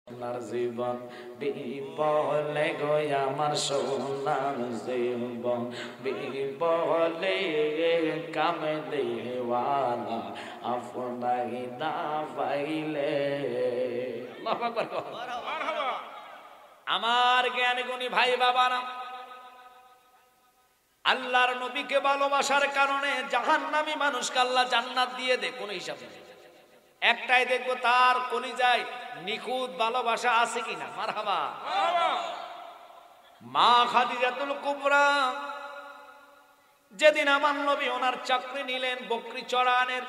সোনার জীবন বিপলে গো আমার সোনার জীবন বিপলে কামে দেওয়ালা আপনাই না পাইলে। আমার জ্ঞানী গুণী ভাই বাবারা, আল্লাহর নবীকে ভালোবাসার কারণে জাহান্নামী মানুষকে আল্লাহ জান্নাত দিয়ে দেয়, কোন হিসাব নেই। একটাই দেখবো তার কলিজায় নিখুঁত ভালোবাসা আছে কিনা। মারহাবা। মা খাদিজাতুল কুবরা যেদিন আমার নবী ওনার চাকরি নিলেন বকরি চড়ানের,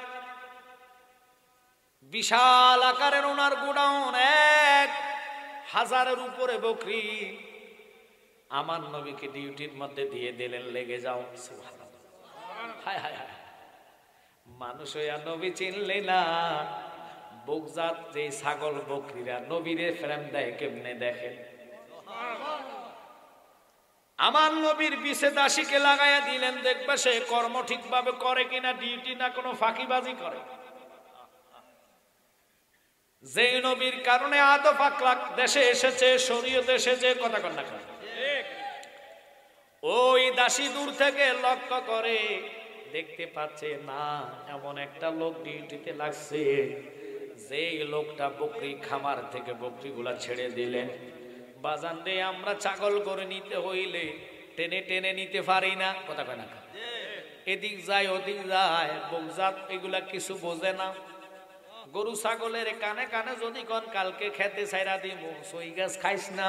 বিশাল আকারের ওনার গোডাউন, 1000-এর উপরে বকরি আমার নবীকে ডিউটির মধ্যে দিয়ে দিলেন, লেগে যাও। হায় হায় হায়, মানুষ হইয়া নবী চিনলে না। বকজাত যে ছাগল বকরিরা নবীরে ফ্রেম দেয় কেমনে দেখেন। আমার নবীর বিশে দাসীকে লাগাইয়া দিলেন, দেখবে সে কর্ম ঠিকভাবে করে কিনা, ডিউটি না কোনো ফাঁকিবাজি করে। যে নবীর কারণে আদব আখলাক দেশে এসেছে, শরীয়ত এসেছে, কথা কন না কেন। ওই দাসী দূর থেকে লক্ষ্য করে দেখতে পাচ্ছে না এমন একটা লোক ডিউটিতে লাগছে, যে লোকটা বকরি খামার থেকে বকরিগুলা ছেড়ে দিলেন। বাজান রে, আমরা ছাগল করে নিতে হইলে টেনে টেনে নিতে পারি না, কথা কয় না। এদিক যায় ওদিক যায়, বকজাত এগুলা কিছু বোঝে না। গরু ছাগলের কানে কানে যদি কোন কালকে খেতে ছাইরা দিব, সই গাছ খাইস না,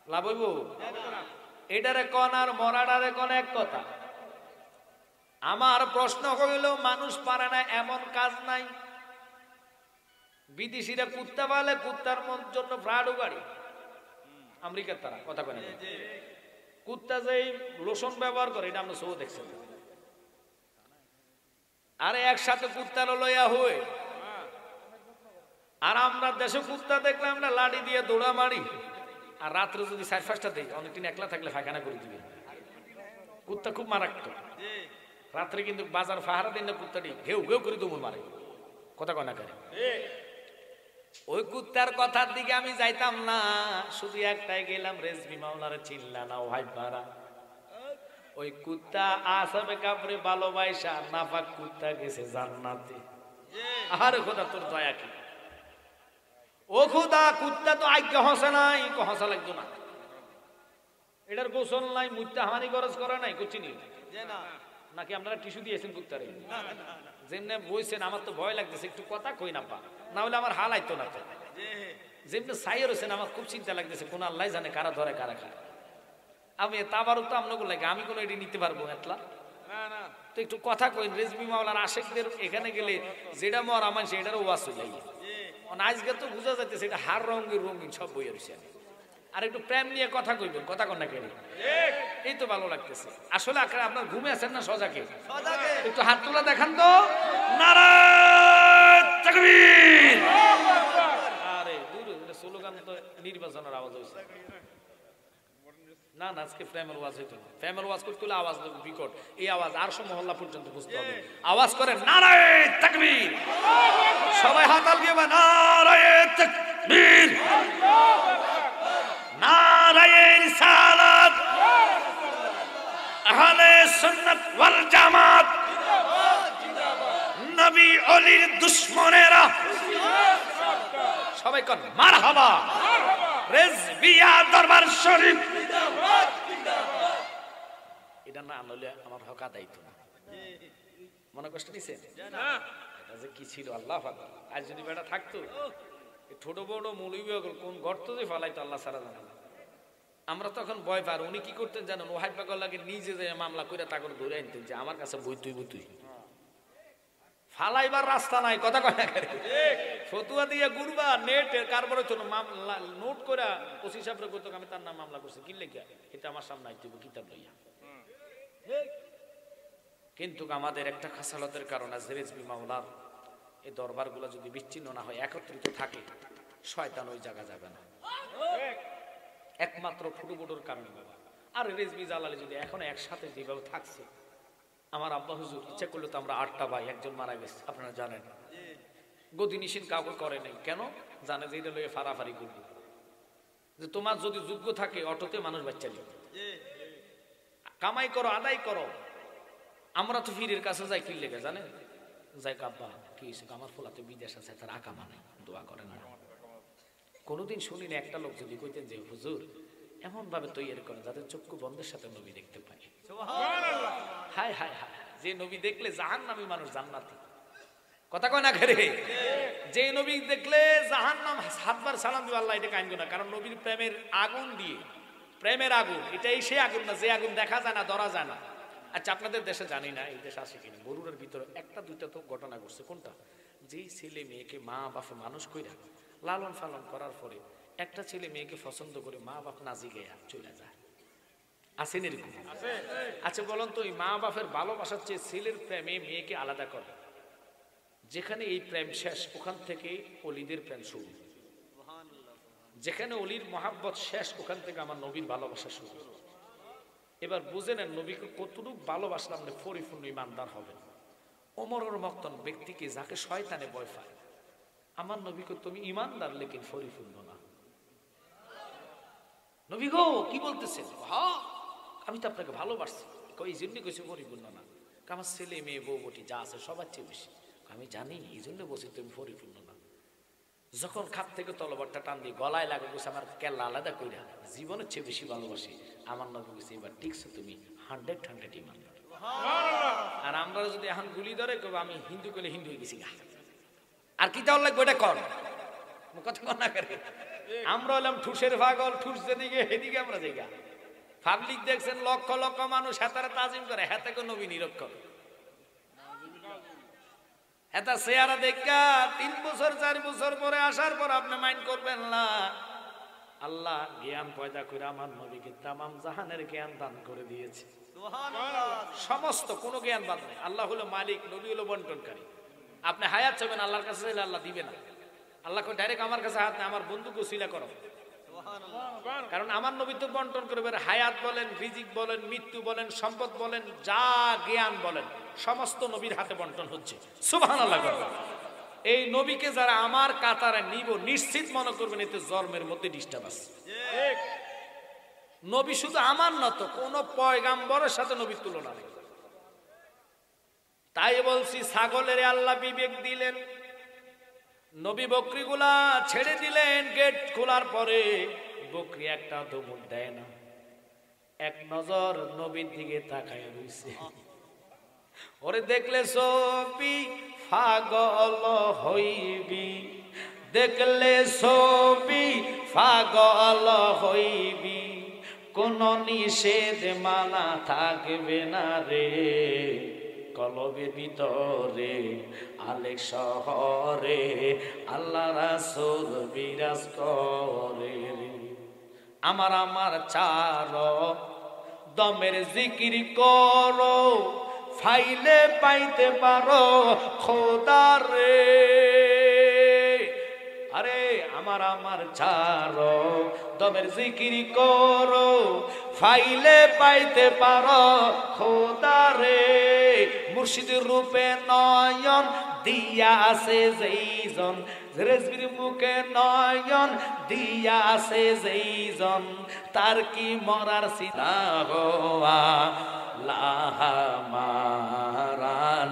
লাভ হইব? এটারে কোন আর মরাডারে কোন এক কথা। আমার প্রশ্ন হইল, মানুষ পারে না এমন কাজ নাই। বিদেশিরা কুত্তা পালে, কুত্তার জন্য ফ্রাডও গাড়ি, আমেরিকার তারা, কথা কয় না। কুত্তা যে লোশন ব্যবহার করে এটা আমরা সব দেখছি। আরে একসাথে কুত্তার লইয়া হয়ে, আর আমরা দেশে কুত্তা দেখলে আমরা লাঠি দিয়ে দৌড়া মারি। আর রাত্রে যদি 4-5টা দেয়, অনেকদিন একলা থাকলে ফাঁকানা করে দিবে। কুত্তা খুব মারাত্মক। রাত্রে কিন্তু বাজার ফাহারা দিন না, কুত্তাটি ঘেউ ঘেউ করে দৌড় মারে, কথা কয় না কেন। ওই কুত্তার কথার দিকে আমি যাইতাম না, শুধু একটাই গেলাম, রেজবি মাওলারে চিল্লা না ভাই পারা। ওই কুত্তা আসাবে কাপড়ে ভালোবাসা নাপাক কুত্তা গেছে জান্নাতে। আরে খোদা তোর দয়া কি, ও খোদা কুত্তা তো আজ্ঞা হসে নাই, হসা লাগতো না। এটার গোসল নাই, মুত্তা হানি খরচ করে নাই, করছি নি নাকি আপনারা টিস্যু দিয়েছেন কুত্তারে? যেমনে বইছেন, আমার তো ভয় লাগতেছে, একটু কথা কই না পা, না হলে আমার হাল আইতো না তো। যেমনি সাই রয়েছেন, আমার খুব চিন্তা লাগতেছে, কোন আল্লাহ জানে কারা ধরে কারা খায়। আমি তাবারও তো আপনাকে লাগে, আমি কোনো এটি নিতে পারবো একলা? তো একটু কথা কইন। রেজবি মাওলার আশেকদের এখানে গেলে যেটা মর আমার সেটারও ওয়াজ হয়ে যায়। আজকে তো বোঝা যাইতেছে এটা হার রঙের রঙিন সব বইয়ের বিষয়। আর একটু প্রেম নিয়ে কথা কইবেন, কথা কন না কেন, এই তো ভালো লাগতেছে। আসলে আপনার ঘুমে আছেন না সজাকে? একটু হাত তোলা দেখান তো। নারায়ে তাকবীর। আরে দূর স্লোগান তো নির্বাচনের আওয়াজ হইছে না। না, আজকে প্রেমের ওয়াজ হইতো না। প্রেমের ওয়াজ করতে হলে আওয়াজ দেবো বিকট, এই আওয়াজ 800 মহল্লা পর্যন্ত বুঝতে হবে। আওয়াজ করে নারায়ে তাকবীর। সবাই হাত আলগিয়ে বা নারায়ে তাকবীর, নারায়ে রিসালাত, আহলে সুন্নাত ওয়াল জামাত, নবী ওলির দুশমনেরা সবাই কোন মারহাবা। রেজবিয়া দরবার শরীফ, এটা না আনলে আমার হক আদায় তো না। মনে কষ্ট নিছেন? এটা যে কি ছিল আল্লাহ পাক। আজ যদি বেটা থাকতো, ছোট বড় মৌলবি কোন গর্ত যে ফালাইতো আল্লাহ সারা জানে। আমরা তখন ভয় পার। উনি কি করতেন জানেন? ওহাই পাগল লাগে নিজে যে মামলা করে তাকে ধরে আনতেন যে আমার কাছে বই তুই বই তুই ফালাইবার রাস্তা নাই, কথা কয় না। ফতুয়া দিয়ে গুরবা নেট কারবার হইতো মামলা নোট করে ওসি সাহেবরে কইতো আমি তার নাম মামলা করছি, কি লেখা এটা আমার সামনে আইতে কিতাব লইয়া। কিন্তু আমাদের একটা খাসালতের কারণ আছে, রেজবি মাওলার এই দরবারগুলো যদি বিচ্ছিন্ন না হয়, একত্রিত থাকে, শয়তান ওই জায়গা যাবে না। একমাত্র ফুটুফুটুর কারণে বাবা। আর রেজবি জালালি যদি এখন একসাথে যেভাবে থাকছে, আমার আব্বা হুজুর ইচ্ছা করলে তো আমরা 8টা ভাই, একজন মারা গেছে আপনারা জানেন। গতি নিষিন কাউকে করে নাই, কেন? জানে যে এটা লইয়ে ফারাফারি করবে, যে তোমার যদি যোগ্য থাকে অটোতে মানুষ বাচ্চা নিবে, কামাই করো, আদায় করো। আমরা তো ফিরের কাছে যাই কি লেগে জানেন, যাই কাব্বা কি হয়েছে, আমার ফোলাতে বিদেশ আছে, তার আকামা নাই, দোয়া করেন না। কোনোদিন শুনিনি একটা লোক যদি কইতেন যে হুজুর এমন ভাবে তৈরি করেন যাতে চক্ষু বন্ধের সাথে নবী দেখতে পাই। হায় হায় হায়, যে নবী দেখলে জাহান্নামী মানুষ জান্নাতি, কথা কয় না ঘরে? যে নবী দেখলে জাহান্নাম সাতবার সালাম দিবে আল্লাহ এটা কাইন্দ না, কারণ নবীর প্রেমের আগুন দিয়ে, প্রেমের আগুন এটাই সে আগুন না যে আগুন দেখা যায় না, ধরা যায় না। আচ্ছা আপনাদের দেশে জানি না, এই দেশে আসে কিনা, বরুড়ের ভিতরে একটা দুইটা তো ঘটনা ঘটছে। কোনটা? যেই ছেলে মেয়েকে মা বাপে মানুষ কইরা লালন পালন করার পরে একটা ছেলে মেয়েকে পছন্দ করে মা বাপ নাজি গেয়া চলে যায়, আছেন এরকম? আচ্ছা বলুন তো, এই মা বাপের ভালোবাসার চেয়ে ছেলের প্রেমে মেয়েকে আলাদা করে, যেখানে এই প্রেম শেষ ওখান থেকে অলিদের প্রেম শুরু, যেখানে অলির মহাব্বত শেষ ওখান থেকে আমার নবীর ভালোবাসা শুরু। এবার বুঝে নেন নবীকে কতটুকু ভালোবাসলাম না পরিপূর্ণ ইমানদার হবে। ওমরের মতন ব্যক্তিকে যাকে শয়তানে ভয় পায়, আমার নবীকে তুমি ইমানদার লেকিন পরিপূর্ণ না। নবী গো কি বলতেছেন? হ্যাঁ আমি তো আপনাকে ভালোবাসছি, এই জন্য কইছি পরিপূর্ণ না, আমার ছেলে মেয়ে বউ বটি যা আছে সবার চেয়ে বেশি, আমি জানি এই জন্য বলছি তুমি পরিপূর্ণ না। যখন খাপ থেকে তলবারটা টান দিয়ে গলায় লাগে বসে আমার কেল্লা আলাদা কইরা জীবনের চেয়ে বেশি ভালোবাসি, আমার নবী বলছে এবার ঠিকছে তুমি 100 ইমানদার। আর আমরা যদি এখন গুলি ধরে কবে আমি হিন্দু করলে হিন্দু হয়ে গেছি গা, আর কি তাহলে লাগবে ওটা কর, কথা কর না করে। আমরা হলাম ঠুসের পাগল, ঠুস যেদিকে সেদিকে আমরা যাই গা। পাবলিক দেখছেন লক্ষ লক্ষ মানুষ হেতারে তাজিম করে, হেতে কোন নবী নিরক্ষর, এটা চেহারা দেখা 3 বছর 4 বছর পরে আসার পর আপনি মাইন্ড করবেন না। আল্লাহ জ্ঞান পয়দা করে আমার নবীকে তামাম জাহানের জ্ঞান দান করে দিয়েছে, সমস্ত কোনো জ্ঞান বাদ নাই। আল্লাহ হলো মালিক, নবী হলো বন্টনকারী। আপনি হায়াত চাইবেন আল্লাহর কাছে চাইলে আল্লাহ দিবে না। আল্লাহ ডাইরেক্ট আমার কাছে হাত নেই, আমার বন্ধুকে উসিলা করো, কারণ আমার নবী তো বন্টন করবে। হায়াত বলেন, রিজিক বলেন, মৃত্যু বলেন, সম্পদ বলেন, যা জ্ঞান বলেন সমস্ত নবীর হাতে বন্টন হচ্ছে। সুবহানাল্লাহ। এই নবীকে যারা আমার কাতারে নিব নিশ্চিত মনে করবেন এতে জন্মের মধ্যে ডিস্টার্ব আছে। নবী শুধু আমার না তো কোন পয়গাম্বরের সাথে নবীর তুলনা নেই। তাই বলছি ছাগলের আল্লাহ বিবেক দিলেন, নবী বকরিগুলা ছেড়ে দিলেন। গেট খোলার পরে বকরি একটা দমুট দেয় না, এক নজর নবীর দিকে তাকায় রইছে। ওরে দেখলে ছবি পাগল হইবি, দেখলে ছবি পাগল হইবি, কোন নিষেধ মানা থাকবে না রে, কলবের ভিতরে আলেক শহরে আল্লাহ রাসূল বিরাজ করে। আমার আমার চার দমের জিকির করো, ফাইলে পাইতে পারো খোদা রে। আরে আমার আমার চার দমের জিকির করো, ফাইলে পাইতে পারো খোদা রে। মুর্শিদের রূপে নয়ন দিয়া আছে যেইজন, রেজবির মুখে নয়ন দিয়া আছে যেইজন, তার কি মরার চিন্তা হওয়া লাহামারা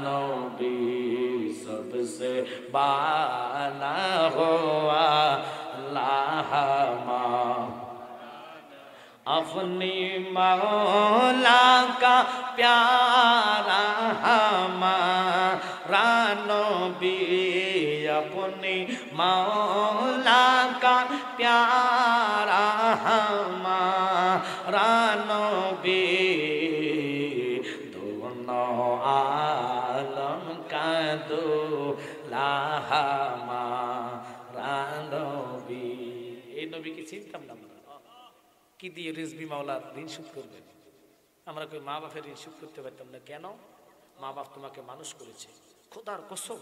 নবী সবসে বানা হওয়া লাহামা अपनी मौला का प्यारा हमारा नबी, अपनी मौला का प्यारा हमारा नबी, दोनों आलम का दूल्हा हमारा नबी। ये नबी की चिंता ना কি দিয়ে রিজবি মাওলার ঋণ শোধ করবেন? আমরা কই মা বাপের ঋণ শোধ করতে পারতাম না কেন? মা বাপ তোমাকে মানুষ করেছে, খোদার কসম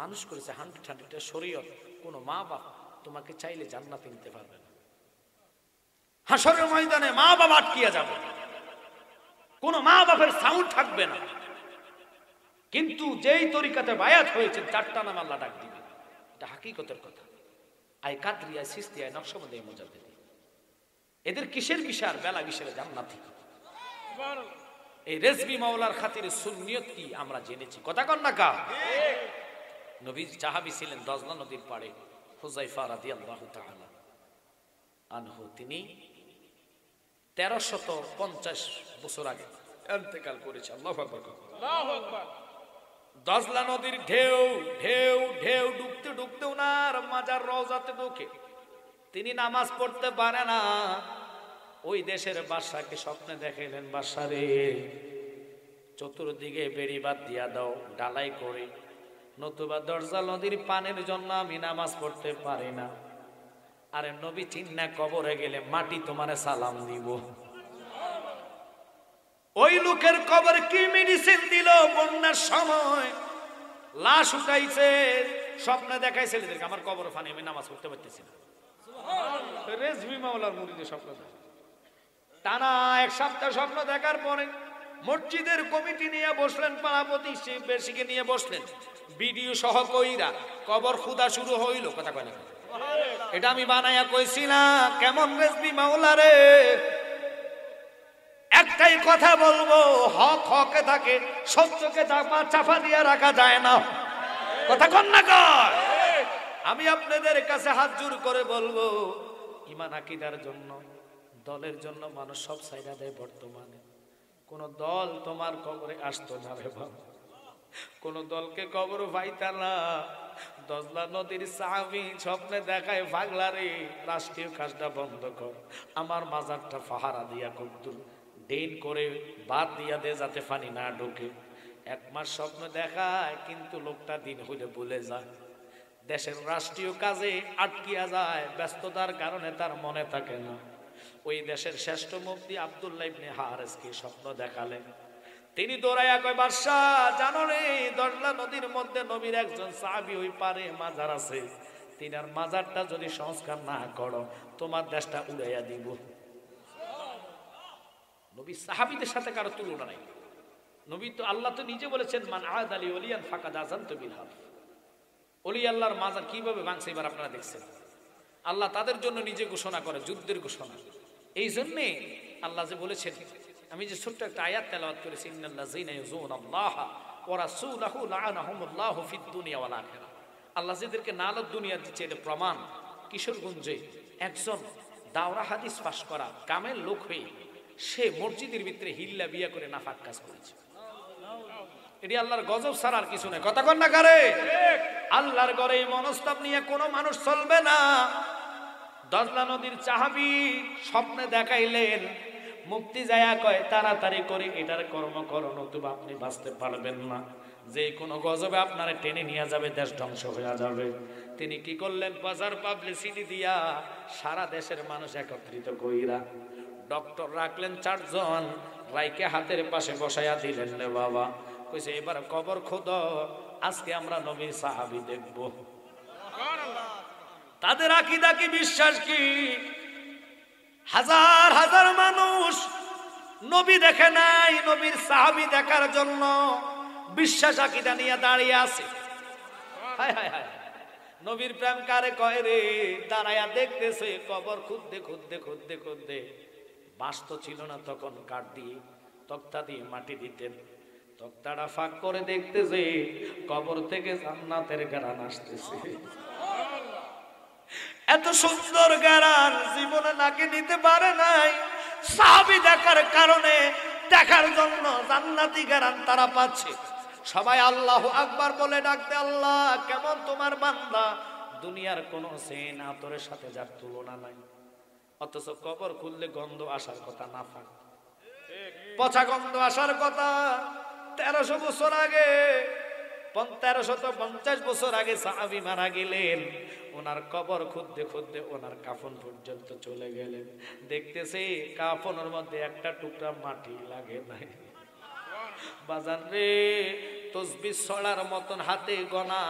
মানুষ করেছে 100 শরীয়ত। কোন মা বাপ তোমাকে চাইলে জান্নাতে নিতে পারবে না। হাসরের ময়দানে মা বাবা আটকিয়া যাবে, কোন মা বাপের সাউন্ড থাকবে না। কিন্তু যেই তরিকাতে বায়াত হয়েছে 4টা নাম আল্লাহ ডাক দিবে, এটা হাকিকতের কথা। আই কাদরি, আই সিস্তি, আই নকশবন্দি, আই মুজাদ্দিদি, এদের কিসের বিশার বেলা বিশাল জান্নাতি। এই রেজবি মাওলার খাতিরে সুন্নিয়ত কি আমরা জেনেছি, কথা কন না কা। নবী সাহাবী ছিলেন দজলা নদীর পাড়ে হুযায়ফা রাদিয়াল্লাহু তাআলা আনহু, তিনি 1350 বছর আগে ইন্তেকাল করেছে। আল্লাহু আকবার, আল্লাহু আকবার। দজলা নদীর ঢেউ ঢেউ ঢেউ ডুবতে ডুবতে ওনার মাজার রওজাতে ঢোকে। তিনি নামাজ পড়তে পারে না। ওই দেশের বাদশাকে স্বপ্নে দেখাইলেন, বাদশা রে, চতুর্দিকে বেড়িবাদ দিয়া দাও ডালাই করে, নতুবা দরজা নদীর পানের জন্য আমি নামাজ পড়তে পারি না। আরে নবী চিন্না কবরে গেলে মাটি তোমারে সালাম দিব। ওই লোকের কবর কি মেডিসিন দিল? বন্যার সময় লাশ উঠাইছে, স্বপ্নে দেখাইছে ছেলেদেরকে, আমার কবর ফানি, আমি নামাজ পড়তে পারতেছি না। রেজভি মাওলার মুরিদের স্বপ্ন দেখে টানা 1 সপ্তাহ স্বপ্ন দেখার পরে মসজিদের কমিটি নিয়ে বসলেন, পাড়াপতি বেশিকে নিয়ে বসলেন, ভিডিও সহ কইরা কবর খুদা শুরু হইল। কথা কয় না, এটা আমি বানাইয়া কইছি না। কেমন রেজভি মাওলা রে, একটাই কথা বলবো, হক হকে থাকে, সত্যকে চাপা দিয়ে রাখা যায় না। কথা কন না কয়। আমি আপনাদের কাছে হাত জোড় করে বলবো, ঈমান আকীদার জন্য, দলের জন্য মানুষ সব সাইডা দেয়। বর্তমানে কোন দল তোমার কবরে আসতো না রে বাবা, কোন দলকে কবর পাইতা না। দজলা নদীর সাহাবী স্বপ্নে দেখায়, পাগলা রে, রাষ্ট্রীয় কাজটা বন্ধ কর, আমার মাজারটা পাহারা দিয়া কদ্দুর ডেন করে বাদ দিয়া দে, যাতে পানি না ঢোকে। 1 মাস স্বপ্ন দেখায়, কিন্তু লোকটা দিন হইলে ভুলে যায়, দেশের রাষ্ট্রীয় কাজে আটকিয়া যায়, ব্যস্ততার কারণে তার মনে থাকে না। ওই দেশের শ্রেষ্ঠ মুফতি আব্দুল্লাহ ইবনে হারেসকে স্বপ্ন দেখালেন। তিনি দৌড়াইয়া কয়, বাদশাহ জানো রে, দজলা নদীর মধ্যে নবীর একজন সাহাবী ওই পারে মাজার আছে, তিনার মাজারটা যদি সংস্কার না করো, তোমার দেশটা উড়াইয়া দিব। নবী সাহাবীদের সাথে কারো তুলনা নাই। নবী তো, আল্লাহ তো নিজে বলেছেন, মান আদ আলী ওলিয়ান ফাকাদ আযানতু বিল হারব। ওলি আল্লাহর মাজার কিভাবে ভাঙছে এবার আপনারা দেখছেন। আল্লাহ তাদের জন্য নিজে ঘোষণা করে যুদ্ধের ঘোষণা। এই জন্যে আল্লাহ যে বলেছেন, আমি যে ছোট্ট একটা আয়াত তেলাওয়াত করেছি, ইন্নাল্লাযীনা ইউযুনাল্লাহা ওয়া রাসূলাহু লাআনাহুমুল্লাহু ফিদ দুনিয়া ওয়াল আখিরাহ। আল্লাহ যাদেরকে নালত দুনিয়া দিচ্ছে, এটা প্রমাণ। কিশোরগঞ্জে একজন দাওরা হাদিস পাশ করা কামেল লোক হয়ে সে মসজিদের ভিতরে হিল্লা বিয়া করে নাফাক কাজ করেছে। এটি আল্লাহর গজব ছাড়া আর কিছু নাই। কথা কন না কারে। আল্লাহর ঘরে এই মনস্তাব নিয়ে কোনো মানুষ চলবে না। দজলা নদীর সাহাবী স্বপ্নে দেখাইলেন, মুক্তি যায়া কয়, তাড়াতাড়ি করে এটার কর্ম করো, নতুবা আপনি বাঁচতে পারবেন না, যে কোনো গজবে আপনারা টেনে নিয়ে যাবে, দেশ ধ্বংস হয়ে যাবে। তিনি কি করলেন, বাজার পাবলিসিটি দিয়া সারা দেশের মানুষ একত্রিত কইরা ডক্টর রাখলেন 4 জন, রাইকে হাতের পাশে বসাইয়া দিলেন, রে বাবা, কইছে এবার কবর খোদ, আজকে আমরা নবীর সাহাবী দেখব। তাদের আকীদা কি, বিশ্বাস কি? হাজার হাজার মানুষ নবী দেখে নাই, নবীর সাহাবী দেখার জন্য বিশ্বাস আকীদা নিয়ে দাঁড়িয়ে আছে। হায় হায় হায়, নবীর প্রেম কারে কয় রে, দাঁড়ায়া দেখতেছে কবর খুঁজতে খুঁজতে খুঁজতে খুঁজতে। বাঁশ তো ছিল না তখন, কাঠ দিয়ে তক্তা দিয়ে মাটি দিতেন, তক্তাটা ফাঁক করে দেখতেছে কবর থেকে জান্নাতের ঘ্রাণ আসতেছে। এত সুন্দর ঘ্রাণ জীবনে নাকে নিতে পারে নাই, সাহাবী দেখার কারণে, দেখার জন্য জান্নাতি ঘ্রাণ তারা পাচ্ছে। সবাই আল্লাহু আকবার বলে ডাকতে, আল্লাহ কেমন তোমার বান্দা, দুনিয়ার কোন সেন আতরের সাথে যার তুলনা নাই। অথচ কবর খুললে গন্ধ আসার কথা, নাফাক পচা গন্ধ আসার কথা। 1300 বছর আগে, 1350 বছর আগে সাহাবী মারা গেলেন, ওনার কবর খুঁজতে খুঁজতে ওনার কাফন পর্যন্ত চলে গেলেন, দেখতেছে কাফনের মধ্যে একটা টুকরা মাটি লাগে নাই। বাজান রে, তসবিহ ছড়ার মতন হাতে গোনা,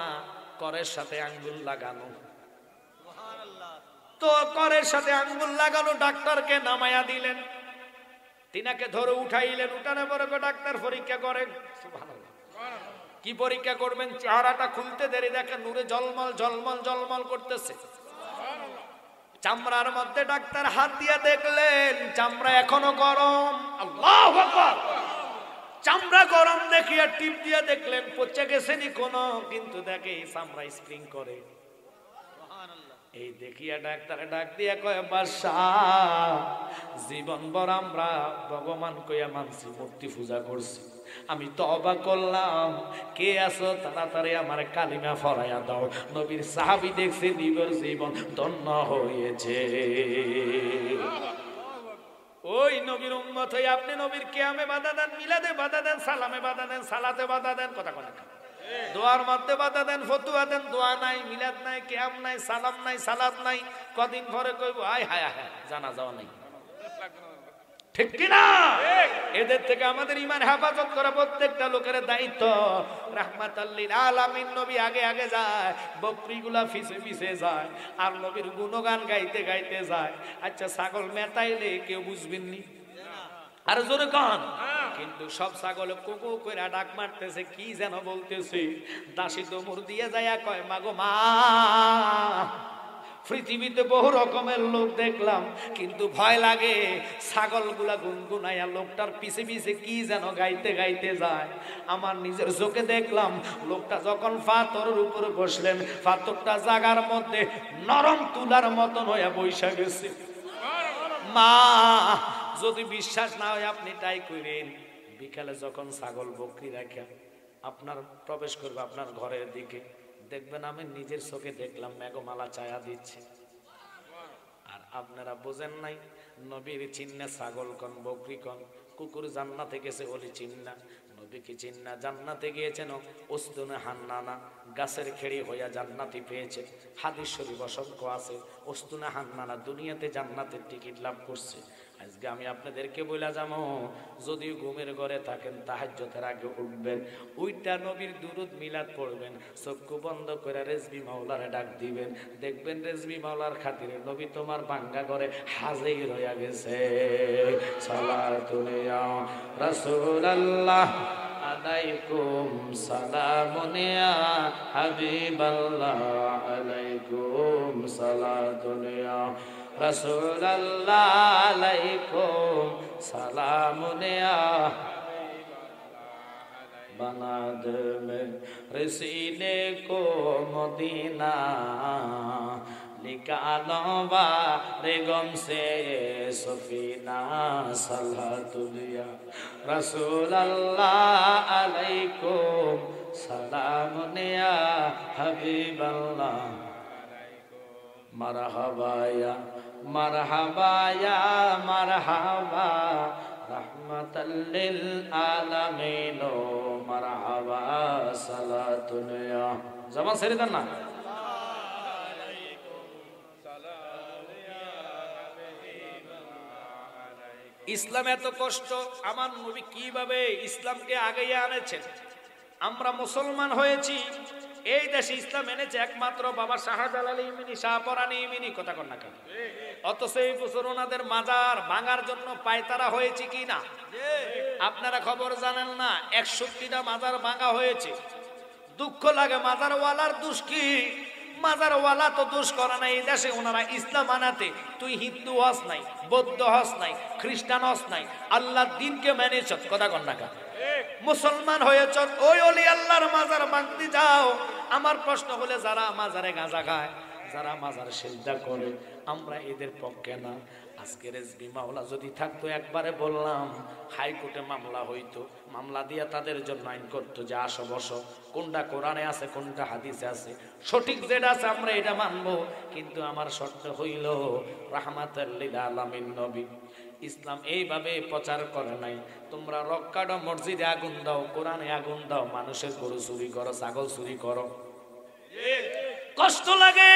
করের সাথে আঙ্গুল লাগানো, তো করের সাথে আঙ্গুল লাগানো। ডাক্তারকে নামায়া দিলেন, তিনাকে ধরে উঠাইলেন, উঠানোর পরে ডাক্তার পরীক্ষা করেন, সুবহানাল্লাহ, কি পরীক্ষা করবেন? চেহারাটা খুলতে দেরি, দেখেন নূরে ঝলমল ঝলমল ঝলমল করতেছে। চামড়ার মধ্যে ডাক্তার হাত দিয়ে দেখলেন চামড়া এখনো গরম। আল্লাহু আকবার। চামড়া গরম দেখিয়া টিপ দিয়ে দেখলেন পচে গেছে নি কোনো, কিন্তু দেখে এই চামড়া স্প্রিং করে। এই দেখিয়া ডাক্তারে ডাক দিয়া কয়, বাদশাহ জীবন ভর আমরা ভগবান কইয়া মানছি, মূর্তি পূজা করছি, আমি তওবা করলাম, কে আছো তাড়াতাড়ি আমার কালিমা ফরাইয়া দাও। নবীর সাহাবী দেখছে নিবর জীবন ধন্য হয়েছে। ওই নবীর উম্মত হয়ে আপনি নবীর কিয়ামে বাধা দেন, মিলাদে বাধা দেন, সালামে বাধা দেন, সালাতে বাধা দেন, কথা কথা দোয়ার মধ্যে বাধা দেন, ফতুয়া দেন, দোয়া নাই, মিলাদ নাই, কিয়াম নাই, সালাম নাই, সালাত নাই। কদিন পরে কইব আয় হায় হায় জানা যাওয়া নাই, ঠিক কিনা? এদের থেকে আমাদের ইমান হেফাজত করা প্রত্যেকটা লোকের দায়িত্ব। রাহমাতাল লিল আলামিন নবী আগে আগে যায়, বকরিগুলা পিছে পিছে যায়, আর নবীর গুণগান গাইতে গাইতে যায়। আচ্ছা ছাগল মেতাইলে কেউ বুঝবেন নি, আর জোরে কান, কিন্তু সব ছাগল কুকু কইরা ডাক মারতেছে, কি যেন বলতেছে। দাসী দমুর দিয়ে যায়া কয়, মাগো মা, পৃথিবীতে বহু রকমের লোক দেখলাম, কিন্তু ভয় লাগে ছাগলগুলা গুনগুনাইয়া লোকটার পিছে পিছে কি যেন গাইতে গাইতে যায়। আমার নিজের চোখে দেখলাম লোকটা যখন পাথরের উপরে বসলেন, পাথরটা জাগার মধ্যে নরম তুলার মতন হইয়া বৈশা গেছে। মা, যদি বিশ্বাস না হয় আপনি তাই করেন, বিকালে যখন ছাগল বকরি রাখা আপনার প্রবেশ করবে আপনার ঘরের দিকে, দেখবেন আমি নিজের চোখে দেখলাম মেঘমালা ছায়া দিচ্ছে। আর আপনারা বোঝেন নাই, নবীর চিন্না ছাগল কন বকরি কন, কুকুর জান্নাতে গেছে ওলি চিন্না, নবীকে চিন্না জান্নাতে গিয়েছেন ওস্তুনে হান্নানা, গাছের খেড়ি হইয়া জান্নাতি পেয়েছে। হাদিস শরীফ অসংখ্য আছে। ওস্তুনে হান্নানা দুনিয়াতে জান্নাতের টিকিট লাভ করছে। আজকে আমি আপনাদেরকে বইলা যাবো, যদি ঘুমের ঘরে থাকেন তাহাজ্জুদের আগে উঠবেন, ওইটা নবীর দুরুদ মিলাদ পড়বেন, চক্ষু বন্ধ করে রেজবি মাওলারে ডাক দিবেন, দেখবেন রেজবি মাওলার খাতিরে নবী তোমার ভাঙ্গা ঘরে হাজির হইয়া গেছে। সালাতুন ইয়া রাসূলুল্লাহ আলাইকুম সালামুন ইয়া হাবিবাল্লাহ আলাইকুম সালাতুন ইয়া রাসূলুল্লাহ আলাইকুম সালামুন ইয়া बना दे मेरे सीने को मदीना निकालो बारे गम से सफीना सलातुल्लाह रसूल अल्लाह अलैकुम सलामुन या हबीब अल्लाह मरहबा या मरहबा या मरहबा रहमतल लिल आलमीन मरहबा सलातुन या जबान से देन ना ইসলাম এত কষ্ট, আমার নবী কিভাবে ইসলামকে আগাইয়ে আনেছেন। আমরা মুসলমান হয়েছি, এই দেশে ইসলাম এনেছে একমাত্র বাবা শাহজালাল ইমিনি, শাহপরানি ইমিনি, কথা কন না কেন? অথচ এই বছর ওনাদের মাজার ভাঙার জন্য পায়তারা হয়েছে কি না আপনারা খবর জানেন না? 61টা মাজার ভাঙা হয়েছে। দুঃখ লাগে, মাজারওয়ালার দোষ কি? মাজারওয়ালা তো দোষ করে না, এই দেশে ওনারা ইসলাম আনাতে, তুই হিন্দু হস নাই, বৌদ্ধ হস নাই, খ্রিস্টান হস নাই, আল্লাহর দিনকে মেনেছ, কথা কন না কেন? মুসলমান হয়েছ, ওই ওলি আল্লাহর মাজার ভাঙতে যাও। আমার প্রশ্ন হলে যারা মাজারে গাঁজা খায়, যারা মাজার সিজদা করে, আমরা এদের পক্ষে না। আজকে রেজবি মাওলা যদি থাকতো, একবারে বললাম হাইকোর্টে মামলা হইতো, মামলা দিয়া তাদের জন্য আইন করতো যে আসো বসো, কোনটা কোরআনে আছে কোনটা হাদিসে আছে, সঠিক যেটা আছে আমরা এটা মানবো। কিন্তু আমার শর্ত হইল রাহমাতুল লিল আলামিন নবী ইসলাম এইভাবে প্রচার করে নাই। তোমরা রক্কাডা মসজিদে আগুন দাও, কোরআনে আগুন দাও, মানুষের গরু চুরি করো, ছাগল চুরি করো, কষ্ট লাগে,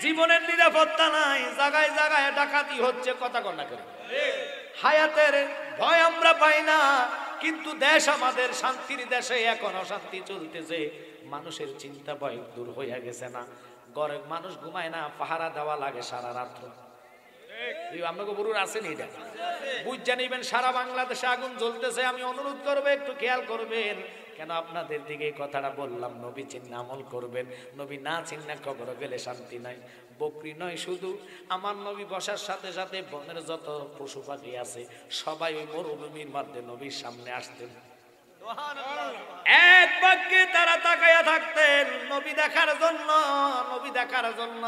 জীবনের নিরাপত্তা নাই, জায়গায় জায়গায় ডাকাতি হচ্ছে, কথা কন না করে, হায়াতের ভয় আমরা পাই না। কিন্তু দেশ আমাদের শান্তির দেশে এখন অশান্তি চলতেছে, মানুষের চিন্তা ভয় দূর হইয়া গেছে না, ঘরে মানুষ ঘুমায় না, পাহারা দেওয়া লাগে সারা রাত্র। আপনাকে বরুর আসেনি, এটা বুঝ জানিবেন। সারা বাংলাদেশে আগুন জ্বলতেছে, আমি অনুরোধ করবো একটু খেয়াল করবেন, কেন আপনাদের দিকে এই কথাটা বললাম, নবী চিন্না আমল করবেন, নবী না চিন্না কবরে গেলে শান্তি নাই। বকরি নয় শুধু, আমার নবী বসার সাথে সাথে বনের যত পশু পাখি আছে সবাই ওই মরুভূমির মধ্যে নবীর সামনে আসতেন, এক বাক্যে তারা তাকায়া থাকতেন নবী দেখার জন্য, নবী দেখার জন্য।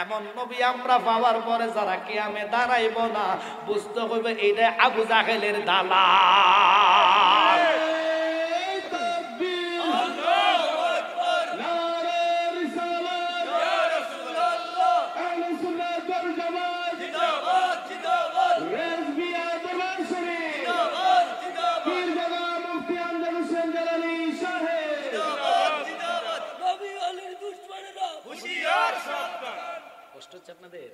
এমন নবী আমরা পাওয়ার পরে যারা কিয়ামে দাঁড়াইব না, বুঝতে হবে এইটা আবু জাহেলের দালাল। কষ্ট হচ্ছে আপনাদের,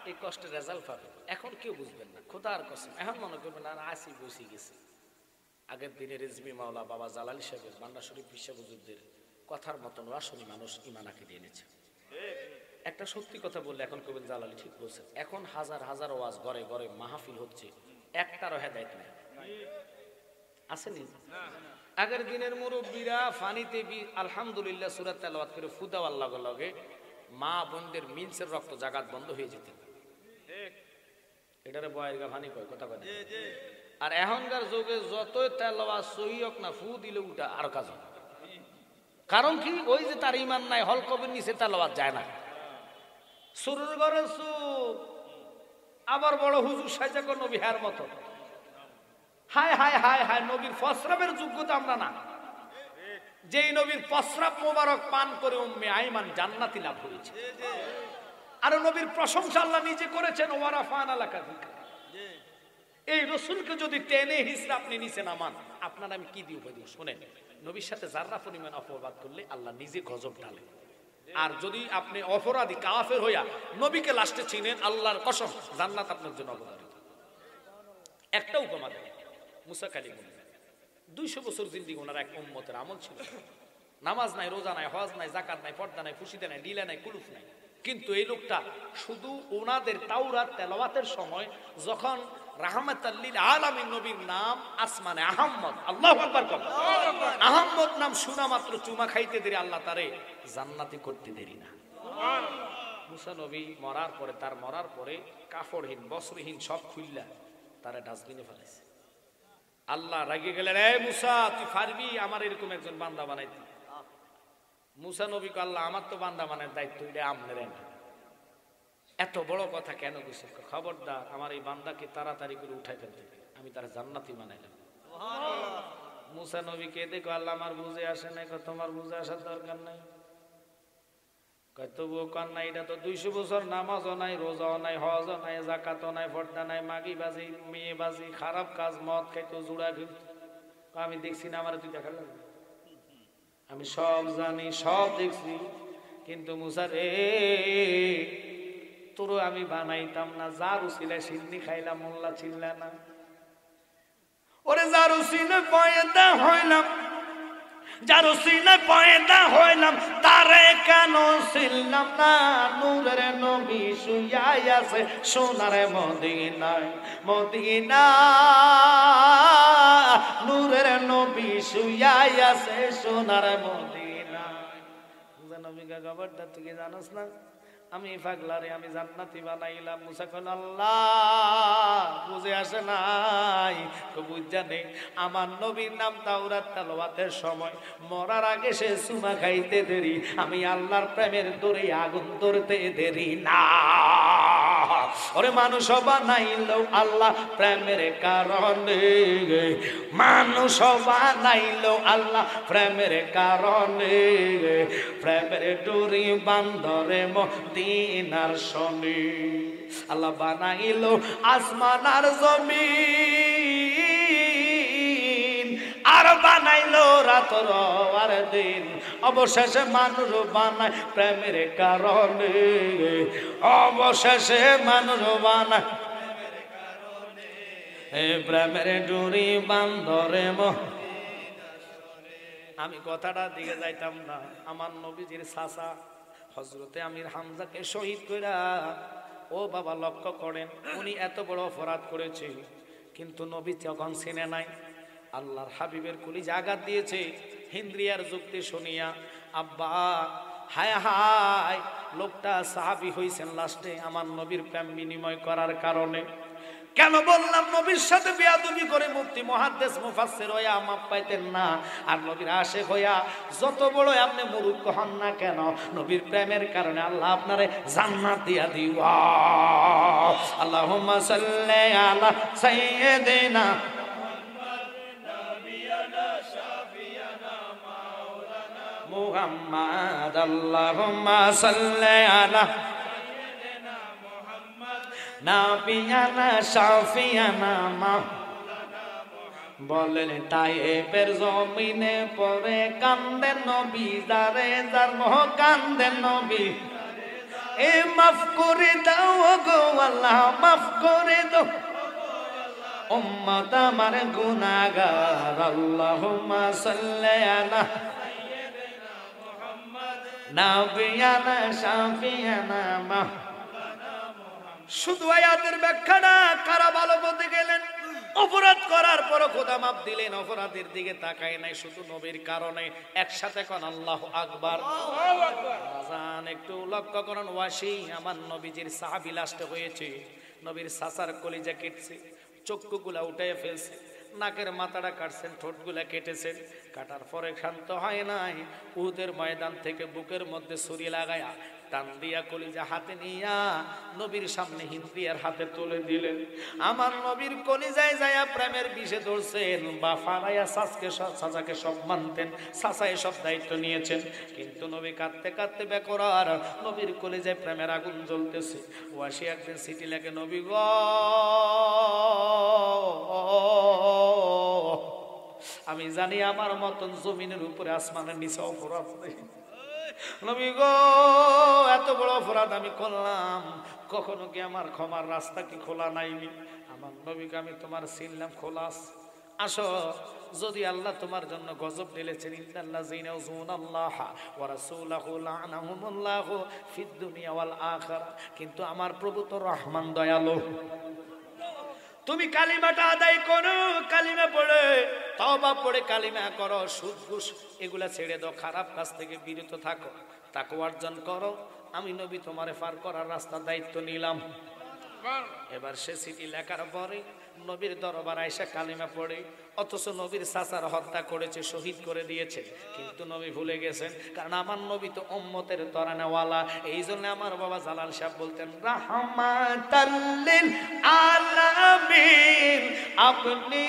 এই কষ্টের রেজাল্ট পাবেন। এখন কেউ বুঝবেন না, খোদার কসম এখন মনে করবেন আর আসি বসে গেছে। আগের দিনে রেজবি মাওলা বাবা জালালি সাহেবের বান্না শরীফ বিশ্ববুজুরদের কথার মতন আসনি মানুষ ইমান আঁকিয়ে এনেছে। একটা সত্যি কথা বললে এখন কবেন জালালি ঠিক বলছেন। এখন হাজার হাজার ওয়াজ ঘরে ঘরে মাহফিল হচ্ছে, একটারও হেদায়েত নাই, আসেনি? আগের দিনের মুরব্বীরা ফানিতে আলহামদুলিল্লাহ সূরা তেলাওয়াত করে ফুদাও আল্লাহ লগে মা বোনদের মিলসের রক্ত জাগাত বন্ধ হয়ে যেত। এটারে বয়ের গা ফানি কয় কথা কয়। আর এখনকার যুগে যতই তেলাওয়াত সহি হোক না, ফু দিলে উল্টা আর কাজ। কারণ কি, ওই যে তার ইমান নাই, হল কবির নিচে তেলাওয়াত যায় না। সুরের ঘরে সুর, আবার বড় হুজুর সাজা কর নবী হার মতো। হায় হায় হায় হায়, নবীর প্রস্রাবের যোগ্যতা আমরা না। যেই নবীর প্রস্রাব মোবারক পান করে উম্মে আইমান জান্নাতি লাভ হয়েছে। আর নবীর প্রশংসা আল্লাহ নিজে করেছেন, ওয়ারাফানা লাকা যিকরা। এই রাসূলকে যদি টেনে হিসরা আপনি নিচে নামান, আপনার আমি কি দিয়ে বলি শুনেন। নবীর সাথে যারা পরিমাণ অপবাদ করলে আল্লাহ নিজে গজব ঢালে। আর যদি আপনি অপরাধী কাফের হইয়া নবীকে লাস্টে চিনেন, আল্লাহর কসম জান্নাত আপনার জন্য অবধারিত। একটা উপমা দেন, মুসা কালিম 200 বছর জিন্দেগি ওনার এক উম্মতের আমল ছিল। নামাজ নাই, রোজা নাই, হজ নাই, যাকাত নাই, পর্দা নাই, খুশিতে নাই, ডিলা নাই, কুলুফ নাই। কিন্তু এই লোকটা শুধু ওনাদের তাওরাত তেলাওয়াতের সময় যখন রাহমাতাল লিল আলামিন নবীর নাম আসমানে আহমদ, আল্লাহু আকবার কর, আহমদ নাম শোনা মাত্র চুমা খাইতে দেরি আল্লাহ তারে জান্নাতি করতে দেরি না। মুসা নবী মরার পরে, তার মরার পরে কাপড়হীন বস্ত্রহীন সব খুললা তারা ডাস্টবিনে ফেলেছে। আল্লাহ রাগে গেলেন, এই মুসা তুই পারবি আমার এরকম একজন বান্দা বানাইতে? মুসা নবীকে আল্লাহ, আমার তো বান্দা বানার দায়িত্ব, এটা আমনের না। এত বড় কথা কেন কইছে? খবরদার আমার এই বান্দাকে তাড়াতাড়ি করে উঠাই ফেলতে, আমি তার জান্নাতি বানাইলাম। মুসা নবীকে দেখো, আল্লাহ আমার বুঝে আসে নাই। তোমার বুঝে আসার দরকার নাই। তবুও কন্যা, এটা তো 200 বছর নামাজও নাই, রোজাও নাই, হজও নাই, যাকাতও নাই, পর্দা নাই, মাগি বাজি, মেয়ে বাজি, খারাপ কাজ, মদ খাইতো, জুড়া খেলতো। আমি দেখছি না, আমার তুই দেখাল? আমি সব জানি, সব দেখছি। কিন্তু মুসা রে, তোর আমি বানাইতাম না। যার উসিলা সিন্নি খাইলাম, মোল্লা চিল্লা না। ওরে যার উসিলা পয়দা হইলাম, যার উসিলায় পয়দা হইলাম, তারে কেন ছিলাম না? নূরের নবী শুইয়াই আছে সোনার মদিনায়, মদিনা। নূরের নবী শুইয়াই আছে সোনার মদিনায়। নবীকে খবরটা তুই কি জানোস না? আমি পাগলারে আমি জান্নাতি বানাইলাম। মুসা কইল, আল্লাহ বুঝে আসে নাই, বুঝা নেই। আমার নবীর নাম তাওরাত তেলাওয়াতের সময় মরার আগে সে সুমা খাইতে দেরি, আমি আল্লাহর প্রেমের দরে আগুন ধরতে দেরি না। ওরে মানুষ বানাইল আল্লাহ প্রেমের কারণে, মানুষ বানাইল আল্লাহ প্রেমের কারণে। প্রেমের ডোরি বান্দরে মদিনার শনি, আল্লাহ বানাইল আসমান আর জমিন, আর বানাইলো রাতর আর দিন। অবশেষে মানুষ বানায় প্রেমের কারণে, অবশেষে মানুষ বানায় প্রেমের ডোরি বান্দরে। আমি কথাটা দিকে যাইতাম না। আমার নবীজির চাচা হযরতে আমির হামজাকে শহীদ কইরা, ও বাবা লক্ষ্য করেন, উনি এত বড় অপরাধ করেছে কিন্তু নবী তখন চিনে নাই। আল্লাহর হাবিবের কলিজা আঘাত দিয়েছে। হিন্দ্রিয়ার যুক্তি শুনিয়া আব্বা হায় হায়, লোকটা সাহাবী হইছেন লাস্টে আমার নবীর প্রেম বিনিময় করার কারণে। কেন বললাম? নবীর সাথে বেয়াদবি করে মুফতি মুহাদ্দিস মুফাসসির হইয়া মাপ পাইতেন না, আর নবীর আশিক হইয়া যত বড় আপনি মুরুক্ক হন না কেন, নবীর প্রেমের কারণে আল্লাহ আপনারে জান্নাত দিয়া দিবা। আল্লাহুম্মা সাল্লি আলা সাইয়্যিদিনা মুহাম্মাদ, আল্লাহুম্মা সাল্লি আলা নাবিয়ানা শাফিয়ানা মাওলানা। বলেন তায়েবের জমিনে পড়ে কান্দেন নবী, যারে যার মোহ কান্দেন নবী। এ মাফ করে দাও গো আল্লাহ, মাফ করে দাও উম্মত আমার গুনাহগার। আল্লাহুম্মা সাল্লি আলা সাইয়্যিদিনা মুহাম্মদ নাবিয়ানা শাফিয়ানা মাওলানা। শুধু আয়াতের ব্যাখ্যা না, কারা ভালো বলতে গেলেন, অপরাধ করার পর খোদা মাপ দিলেন, অপরাধের দিকে তাকায় নাই, শুধু নবীর কারণে। একসাথে কোন আল্লাহু আকবার। আজান একটু লক্ষ্য করুন। ওয়াসি আমার নবীজির সাহাবী লাস্টে হয়েছে, নবীর সাসার কলিজা কেটেছে, চক্ষুগুলা উঠে ফেলছে, নাকের মাথাটা কাটছেন, ঠোঁটগুলা কেটেছেন। কাটার পরে শান্ত হয় নাই, উহুদের ময়দান থেকে বুকের মধ্যে ছুরি লাগায়া টান দিয়া কলিজা হাতে নিয়া নবীর সামনে হিন্দিয়ার হাতে তুলে দিলেন। আমার নবীর কলিজায় যায়া প্রেমের বিষে ধরছেন। বা ফারাইয়া সাসাকে সব মানতেন, সাসায় সব দায়িত্ব নিয়েছেন, কিন্তু নবী কাঁদতে কাঁদতে বেকরার, নবীর কলিজায় প্রেমের আগুন জ্বলতেছে। ওয়াসি একদিন সিটি লেগে, নবী গো আমি জানি আমার মতন জমিনের উপরে আসমানের নিচে অপরাধ নেই। নবী গো এত বড় অপরাধ আমি করলাম, কখনো কি আমার ক্ষমার রাস্তা কি খোলা নাইনি? আমার নবীকে আমি তোমার চিনলাম, খোলাস আসো। যদি আল্লাহ তোমার জন্য গজব ঢেলেছেন, ইন্নাল্লাযীনা ইয়াযুনাল্লাহা ওয়া রাসূলাহু লা'নাহুমুল্লাহু ফিদ দুনিয়া ওয়াল আখিরা। কিন্তু আমার প্রভু তো রহমান, দয়ালু। তুমি কালিমাটা আদায় করো, কালিমা পড়ে তওবা পড়ে কালিমা করো, সুদ ঘুষ এগুলা ছেড়ে দাও, খারাপ কাজ থেকে বিরত থাকো, তাকওয়া অর্জন করো। আমি নবী তোমারে পার করার রাস্তার দায়িত্ব নিলাম। এবার সে চিঠি লেখার পরে নবীর দরবার আয়েশা কালিমা পড়ে, অথচ নবীর চাচার হত্যা করেছে, শহীদ করে দিয়েছে, কিন্তু নবী ভুলে গেছেন। কারণ আমার নবী তো উম্মতের তরানাওয়ালা। এই জন্য আমার বাবা জালাল সাহেব বলতেন, রাহমাতাল লিল আলামিন, আপনি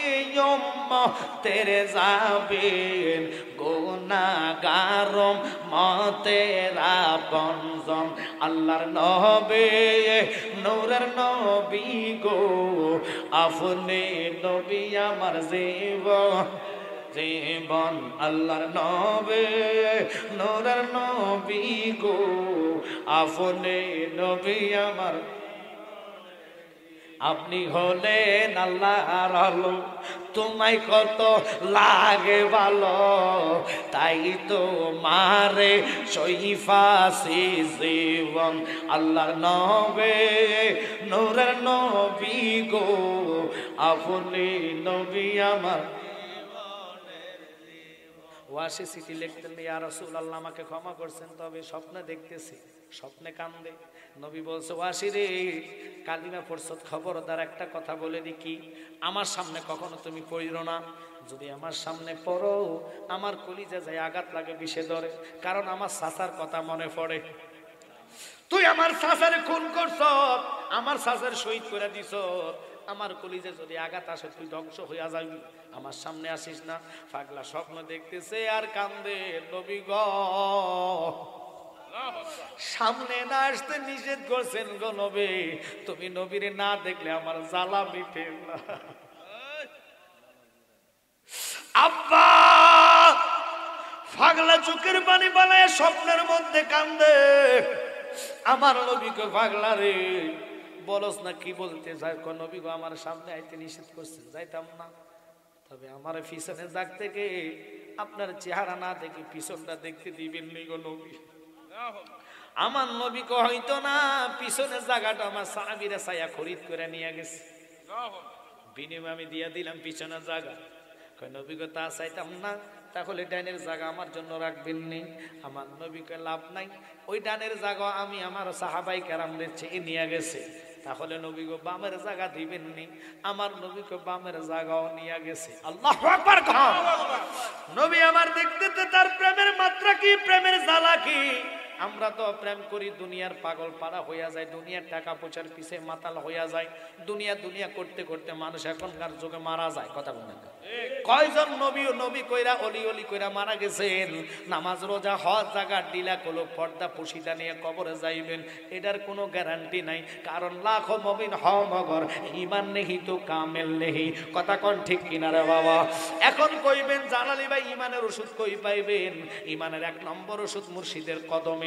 উম্মতের যাবেন, গুনাহগার উম্মতের আপনজন। আল্লাহর নবী নূরের নবী গো, আপনি নবী আমার জীবন। আল্লাহর নবী নূরের নবী গো, আপনি নবী আমার। আপনি হলেন আল্লাহর আলো, তোমায় কত লাগে ভালো, তাই তো মারে সইফাসি জীবন। আল্লাহর নবী নূরের নবী গো, আপনি নবী আমার। ওয়াসি চিঠি লিখতেন, ইয়া রাসূলুল্লাহ আমাকে ক্ষমা করছেন, তবে স্বপ্নে দেখতেছি, স্বপ্নে কান্দে। নবী বলছে, ওয়াসি রে কালিমা পড়ছ, খবরদার একটা কথা বলে দি, কি আমার সামনে কখনো তুমি পড়িও না। যদি আমার সামনে পড়ো আমার কলিজা যায় আঘাত লাগে, বিষে ধরে, কারণ আমার চাচার কথা মনে পড়ে। তুই আমার চাচারে খুন করছ, আমার চাচার শহীদ করে দিছ, আমার কলিজে যদি আঘাত আসে তুই ধ্বংস হইয়া যাবি, আমার সামনে আসিস না। পাগলা স্বপ্ন দেখতেছে আর কান্দে। নবী গো সামনে না আসতে নিষেধ করছেন গো নবী, তুমি নবীরে না দেখলে আমার জ্বালা মিটে না। আব্বা পাগলা চোখের পানি বানায় স্বপ্নের মধ্যে কান্দে। আমার নবীকে, পাগলা রে বলস না কি বলতে চাই? নবী গো আমার সামনে আইতে নিষেধ করছেন, যাইতাম না, তবে আমার পিছনে যাক থেকে আপনার চেহারা না দেখে পিছনটা দেখতে দিবেন নি গো নবী। আমার নবীকে হয়তো না, পিছনের জায়গাটা আমার সাহাবীরা ছায়া খরিদ করে নিয়ে গেছে, বিনিময়ে আমি দিয়ে দিলাম পিছনের জায়গা। নবীকে তা চাইতাম না, তাহলে ডানের জায়গা আমার জন্য রাখবেন নি। আমার নবীকে লাভ নাই, ওই ডানের জায়গা আমি আমার সাহাবাই কেরামদের চেয়ে নিয়ে গেছে, তাহলে নবীকে বামের জায়গা দিবেন নি। আমার নবীকে বামের জায়গাও নিয়ে গেছে। আল্লাহু আকবার। নবী আমার দেখতে তার প্রেমের মাত্রা কি, প্রেমের জ্বালা কি। আমরা তো প্রেম করি, দুনিয়ার পাগল পাড়া হইয়া যায়, দুনিয়ার টাকা পয়সার পিছে মাতাল হইয়া যায়, দুনিয়া দুনিয়া করতে করতে মানুষ এখনকার যুগে মারা যায়। কথা বলেন, কয়জন নবী ও নবী কইরা অলি অলি কইরা মারা গেছেন। নামাজ রোজা হজ জাকাত দিলা কলো পর্দা পুশিদা নিয়ে কবরে যাইবেন, এটার কোনো গ্যারান্টি নাই। কারণ লাখো মুমিন হ মগর ঈমান নেহি তো কামেল নেহি। কথা কোন ঠিক কিনা রে বাবা? এখন কইবেন জালালি ভাই ঈমানের ওষুধ কই পাইবেন? ঈমানের এক নম্বর ওষুধ মুর্শিদের কদমে।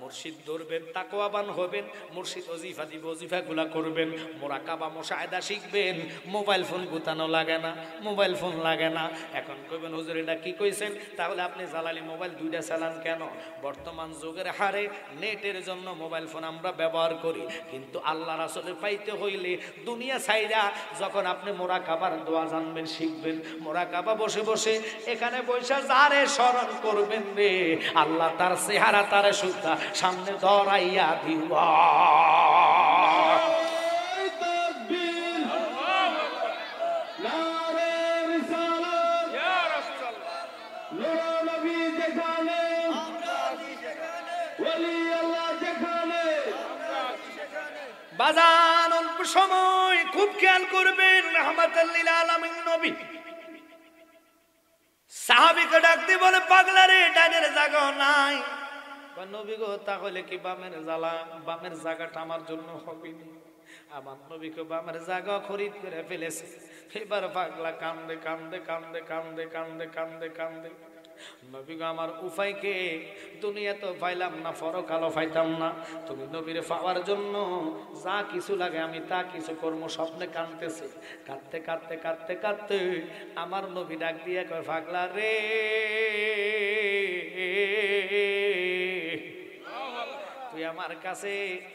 মুর্শিদ ধরবেন, তাকওয়াবান হবেন, মুর্শিদ ওজিফা দিব, ওজিফা গুলা করবেন, মুরাকাবা মুশাহাদা শিখবেন। মোবাইল ফোন গুতানো লাগে না, মোবাইল ফোন লাগে না। এখন কইবেন হুজুর এটা কি কইছেন? তাহলে আপনি জালালি মোবাইল দুইটা চালান কেন? বর্তমান যুগের হারে নেটের জন্য মোবাইল ফোন আমরা ব্যবহার করি, কিন্তু আল্লাহ রাসূলের পাইতে হইলে দুনিয়া ছাইরা যখন আপনি মুরাকাবার দোয়া জানবেন, শিখবেন, মুরাকাবা বসে বসে এখানে বৈশা যারে স্মরণ করবেন রে, আল্লাহ তার চেহারা তারে সুদ্ধা সামনে ধরাইয়া দিবা। বাজান অল্প সময় খুব খেয়াল করবেন, রাহমাতাল লিল আলামিন নবী সাহাবীকে ডাক দিয়ে বলে, পাগলা রে ডানের জায়গা নাই। নবী গো তাহলে কি বামের জ্বালা, বামের জায়গাটা আমার জন্য হবে না। আমার নবীকে বামের জায়গা খরিদ করে ফেলেছে। এবার পাগলা কান্দে কান্দে কান্দে কান্দে কান্দে কান্দে কান্দে। নবী গো আমার উপায় কে? দুনিয়া তো পাইলাম না, পরকালও পাইতাম না। তুমি নবীরে পাওয়ার জন্য যা কিছু লাগে আমি তা কিছু কর্ম স্বপ্নে কাঁদতেছে। কাঁদতে কাঁদতে কাঁদতে কাঁদতে আমার নবী ডাক দিয়ে কয়, পাগলা রে তুই আমার কাছে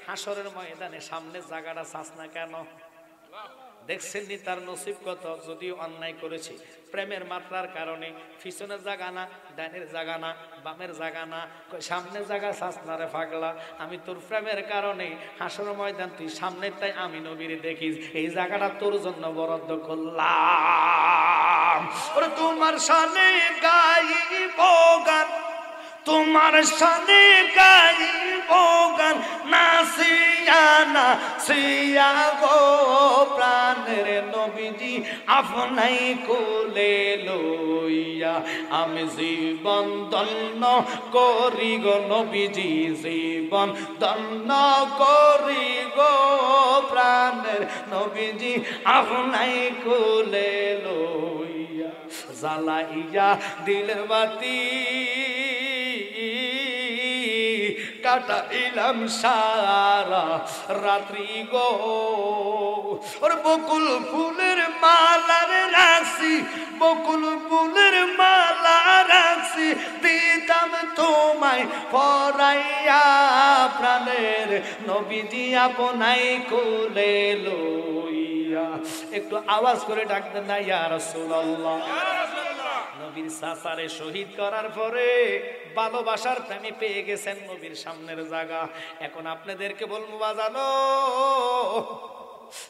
হাসরের ময়দানে সামনে জায়গাটা চাস না কেন? দেখছেন নি তার নসিব কত? যদি অন্যায় করেছে প্রেমের মাত্রার কারণে পিছনের জায়গা না, ডানের জায়গা না, বামের জায়গা না, সামনে জায়গা চাস না রে পাগলা। আমি তোর প্রেমের কারণে হাসরের ময়দান তুই সামনে, তাই আমি নবীরে দেখিস এই জায়গাটা তোর জন্য বরাদ্দ করলাম। ওরে তোমার সামনে গাইব গান, তোমার সামনে গাইব গান, নাসিয়া নাসিয়া গো প্রাণের নবীজি আপনাই কোলে লইয়া আমি জীবন ধন্য করি গো নবীজি, জীবন ধন্য করি গো প্রাণের নবীজি আপনাই কোলে লইয়া। জ্বালাইয়া দিলের বাতি কাটাইলাম সারা রাত্রি গো। ওর বকুল ফুলের মালার রাখছি, বকুল ফুলের মালা রাখছি, দিতাম তোমায় পরাইয়া প্রাণের নবীজি আপনাই কোলে লইয়া। একটু আওয়াজ করে ডাকতেন না ইয়া রাসূলুল্লাহ। নবীর সাসারে শহীদ করার পরে ভালোবাসার প্রেমে পেয়ে গেছেন নবীর সামনের জায়গা। এখন আপনাদেরকে বলবো বাজানো,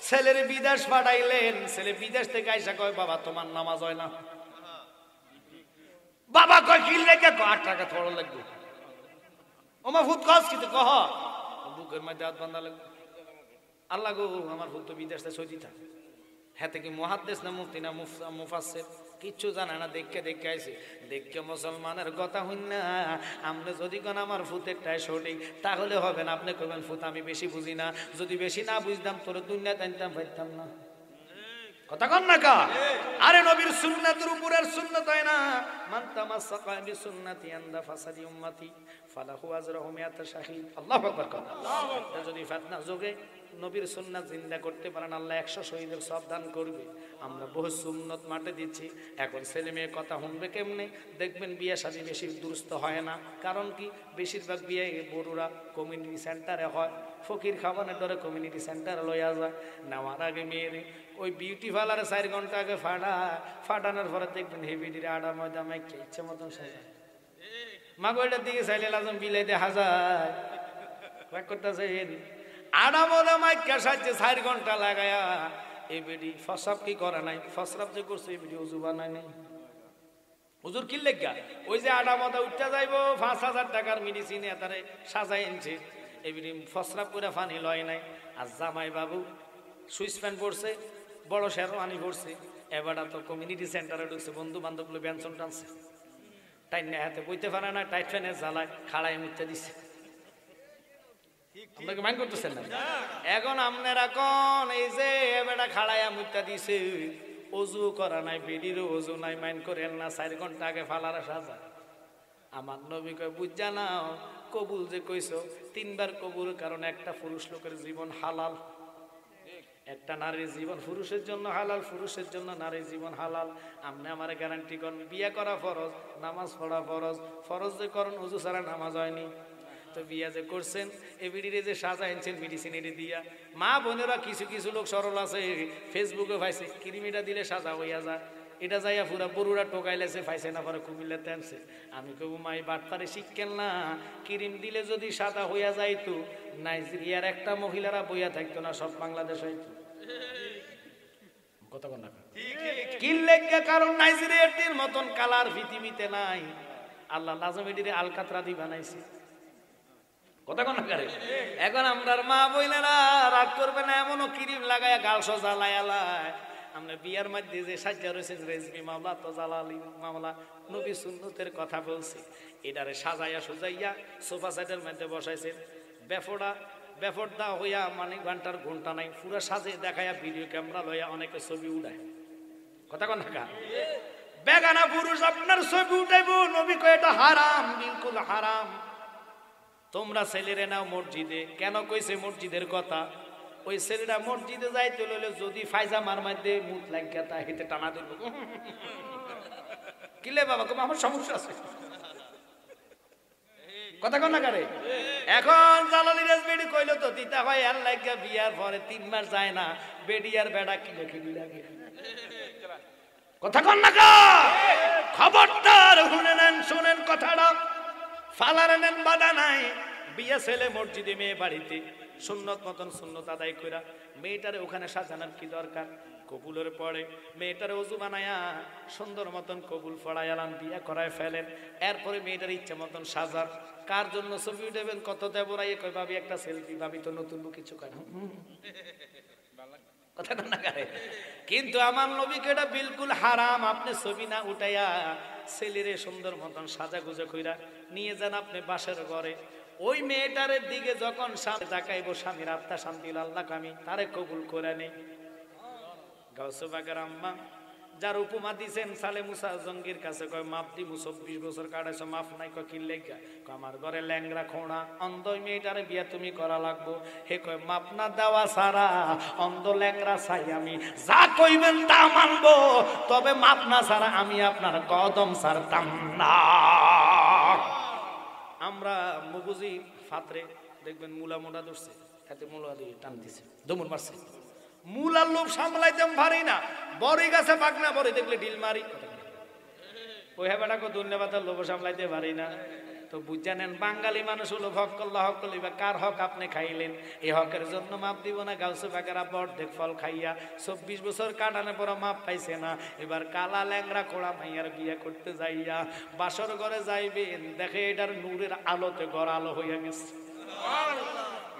ছেলের বিদেশ পাঠাইলেন, ছেলে বিদেশ থেকে আইসা কয় বাবা তোমার নামাজ হয় না। বাবা কয় কি লেগে? 8 টাকা থোড়া লাগবে। ওমা ভূত কস কিন্তু কহ বুকের মধ্যে হাত বান্ধা লাগবে। আল্লাহ গো আমার ভূত তো বিদেশ থেকে সৌদি থাকে, হ্যাঁ থেকে মুহাদ্দিস না মুফতি না মুফাসসির কিচ্ছু জানে না, দেখে দেখে আইছে। দেখে মুসলমানের কথা হইন না। আপনি যদি কোন আমার ফুতেরটাই সঠিক তাহলে হবে না, আপনি কইবেন ফুত আমি বেশি বুঝি না, যদি বেশি না বুঝতাম তোর দুনিয়া টানতাম পাইতাম না। কথা কন না কা? আরে নবীর সুন্নাতের উপরের সুন্নাত হয় না, মান তামাসসাকা বিসুন্নতি আনদা ফাসাদি উম্মতি ফালাহু আজরুহু মিআতা শাহীদ। আল্লাহু আকবার। আল্লাহু আকবার। যদি ফিতনা যুগে নবীর সুন্নাত জিন্দা করতে পারেন আল্লাহ 100 শহীদের সব দান করবে। আমরা বহু সুন্নত মাঠে দিচ্ছি, এখন ছেলে মেয়ে কথা শুনবে কেমনে? দেখবেন বিয়ে শাদী বেশি দুরুস্ত হয় না। কারণ কি? বেশিরভাগ বিয়ে বড়রা কমিউনিটি সেন্টারে হয়, ফকির খাবানের ধরে কমিউনিটি সেন্টারে লইয়া যায়। নেওয়ার আগে মেয়েরে ওই বিউটি পার্লারে 4 ঘন্টা আগে ফাটানোর পরে দেখবেন হেভিডির আডা ময়দা মাইকে ইচ্ছে মতন সাজায়। মাগোটার দিকে চাইলে লাজম বিলাই দেখা যায়, করতেছেন আডা ময়দা মাইকা সাজছে 4 ঘন্টা লাগায়া। এই বেডি ফসরাব কি করে নাই? ফসরাব যে করছে এই বেডি উজু বানায় নাই। হুজুর কি লেগা? ওই যে আডা ময়দা উঠতে যাইবো 5,000 টাকার মেডিসিন এতারে সাজাই এনেছে, এই বেডি ফসরাব করে পানি লয় নাই। আর জামাই বাবু সুইচ প্যান্ট পরছে, বড় শেরওয়ানি পরছে, এবারটা তো কমিউনিটি সেন্টারে ঢুকছে, বন্ধু বান্ধবগুলো ব্যঞ্জন টানছে, টাইট না হাতে বইতে পারে না, টাইট ফ্যানে জ্বালায় খাড়ায় মুখতে দিচ্ছে। আপনাকে মাইন্ড করতেছেন না? এখন আপনারা কোন এই যে এবারটা খাড়ায় মুখতে দিছে, অজু করা নাই, বেডিরও অজু নাই, মাইন্ড করেন না, 4 ঘন্টা আগে ফালারা সাজা। আমার নবী কয় বুঝা নাও, কবুল যে কইছো 3 বার কবুল, কারণ একটা পুরুষ লোকের জীবন হালাল, একটা নারীর জীবন পুরুষের জন্য হালাল, পুরুষের জন্য নারীর জীবন হালাল। আপনি আমার গ্যারান্টি করেন বিয়ে করা ফরজ, নামাজ পড়া ফরজ, ফরজ যে করেন অজু ছাড়া নামাজ হয়নি। তো বিয়া যে করছেন এ বিড়িরে যে সাজা এনেছেন মেডিসিনেরি দিয়া, মা বোনেরা কিছু কিছু লোক সরল আছে ফেসবুকে পাইছে ক্রিমিটা দিলে সাজা হইয়া যায়, এটা যাইয়া পুরা বড়ুরা টোকাইলেছে পাইছে না পরে কুমিল্লাতে আনছে। আমি কব মাই বাটপারে শিখকেন না, ক্রিম দিলে যদি সাদা হইয়া যাইতো নাইজেরিয়ার একটা মহিলারা বইয়া থাকতো না, সব বাংলাদেশ হইতো। কথা বল না কি লেগে? কারণ নাইজেরিয়ার মতন কালার পৃথিবীতে নাই। আল্লাহ লাজমিডিরে আলকাতরা দি বানাইছে। কথা কোন করে? এখন আমরার মা বইলেরা রাগ করবে না, এমনও ক্রিম লাগায়া গাল সজা লায়ালায়। আমরা বিয়ার মধ্যে যে সাজ্জা রয়েছে রেজমি মামলা, তো জালালি মামলা, নবী সুন্নতের কথা বলছে, এটারে সাজাইয়া সুজাইয়া সোফা সেটের মধ্যে বসাইছে, বেফোড়া হইয়া মানে ঘন্টার ঘন্টা নাই, পুরো সাজে দেখায়া ভিডিও ক্যামেরা লইয়া অনেকে ছবি উঠায়। কথা কোন না? বেগানা পুরুষ আপনার ছবি উঠাইবো, নবী কয় এটা হারাম, বিলকুল হারাম। তোমরা ছেলেরে নাও মসজিদে। কেন কইছে মসজিদের কথা? ওই ছেলেরা মসজিদে যাইতে লইলে যদি ফাইজামার মধ্যে মুখ লাগিয়া তা হেতে টানা দিল, কিলে বাবা কম আমার সমস্যা আছে। কথা কোন না করে? এখন জালালি রেজবেডি কইলো তো দিতা ভাই আর লাগিয়া বিয়ার পরে 3 মাস যায় না, বেডিয়ার বেড়া কিলে কিলি লাগে। কথা কোন না কা? খবরদার শুনেন কথাটা, ফালারে নেন বাধা নাই। বিয়ে ছেলে মসজিদে, মেয়ে বাড়িতে, সুন্নত মতন সুন্নত আদায় কইরা মেয়েটারে ওখানে সাজানোর কি দরকার? কবুলের পরে মেয়েটারে ওযু বানায়া সুন্দর মতন কবুল পড়ায়ালাম, বিয়ে করায় ফেলেন। এরপরে মেয়েটার ইচ্ছা মতন সাজার। কার জন্য ছবি উঠাবেন? কত দেবরাইয়ে কই ভাবি একটা সেলফি, ভাবি তো নতুন কিছু করে। কথা না করে? কিন্তু আমার নবীকে এটা বিলকুল হারাম। আপনি ছবি না উঠাইয়া ছেলেরে সুন্দর মতন সাজা গুজা কইরা নিয়ে যান আপনি বাসের ঘরে। ওই মেয়েটারের দিকে যখন সামনে তাকাইবো, স্বামীর আত্মা শান্তি আল্লাহ আমি তারে কবুল করে নেই। গাউসে বাগের আম্মা যার উপমা দিছেন সালে মুসা জঙ্গির কাছে, কয় মাপ দিমু 24 বছর কাটাইছো, মাফ নাই। কয় কি লেগা? আমার ঘরে ল্যাংরা খোঁড়া অন্ধ মেয়েটারে বিয়া তুমি করা লাগবো। হে কয় মাপ না দেওয়া সারা অন্ধ ল্যাংরা চাই আমি, যা কইবেন তা মানবো, তবে মাপ না ছাড়া আমি আপনার কদম ছাড়তাম না। আমরা মুগুজি ফাতরে দেখবেন মুলা মোটা ধরছে, এতে মুলা দিয়ে টান দিছে, দমুর মারছে। মূলার লোভ সামলাইতাম ভারি না, বড়ই গাছে বাগনা বড়ি দেখলে ঢিল মারি। ওই হেবাটাকে ধন্যবাদ, লোভ সামলাইতে পারি না। তো বুঝা নেন বাঙালি মানুষ হলো হক করল্লা, হক করলি বা কার হক আপনি খাইলেন, এই হকের জন্য মাপ দিব না। গাউসে বাগেরা বড় ফল খাইয়া 24 বছর কাটানোর পর মাপ পাইছে না। এবার কালা ল্যাংরা কোড়া মাইয়ার বিয়ে করতে যাইয়া বাসর ঘরে যাইবেন, দেখে এটার নূরের আলোতে ঘর আলো হইয়া গেছে।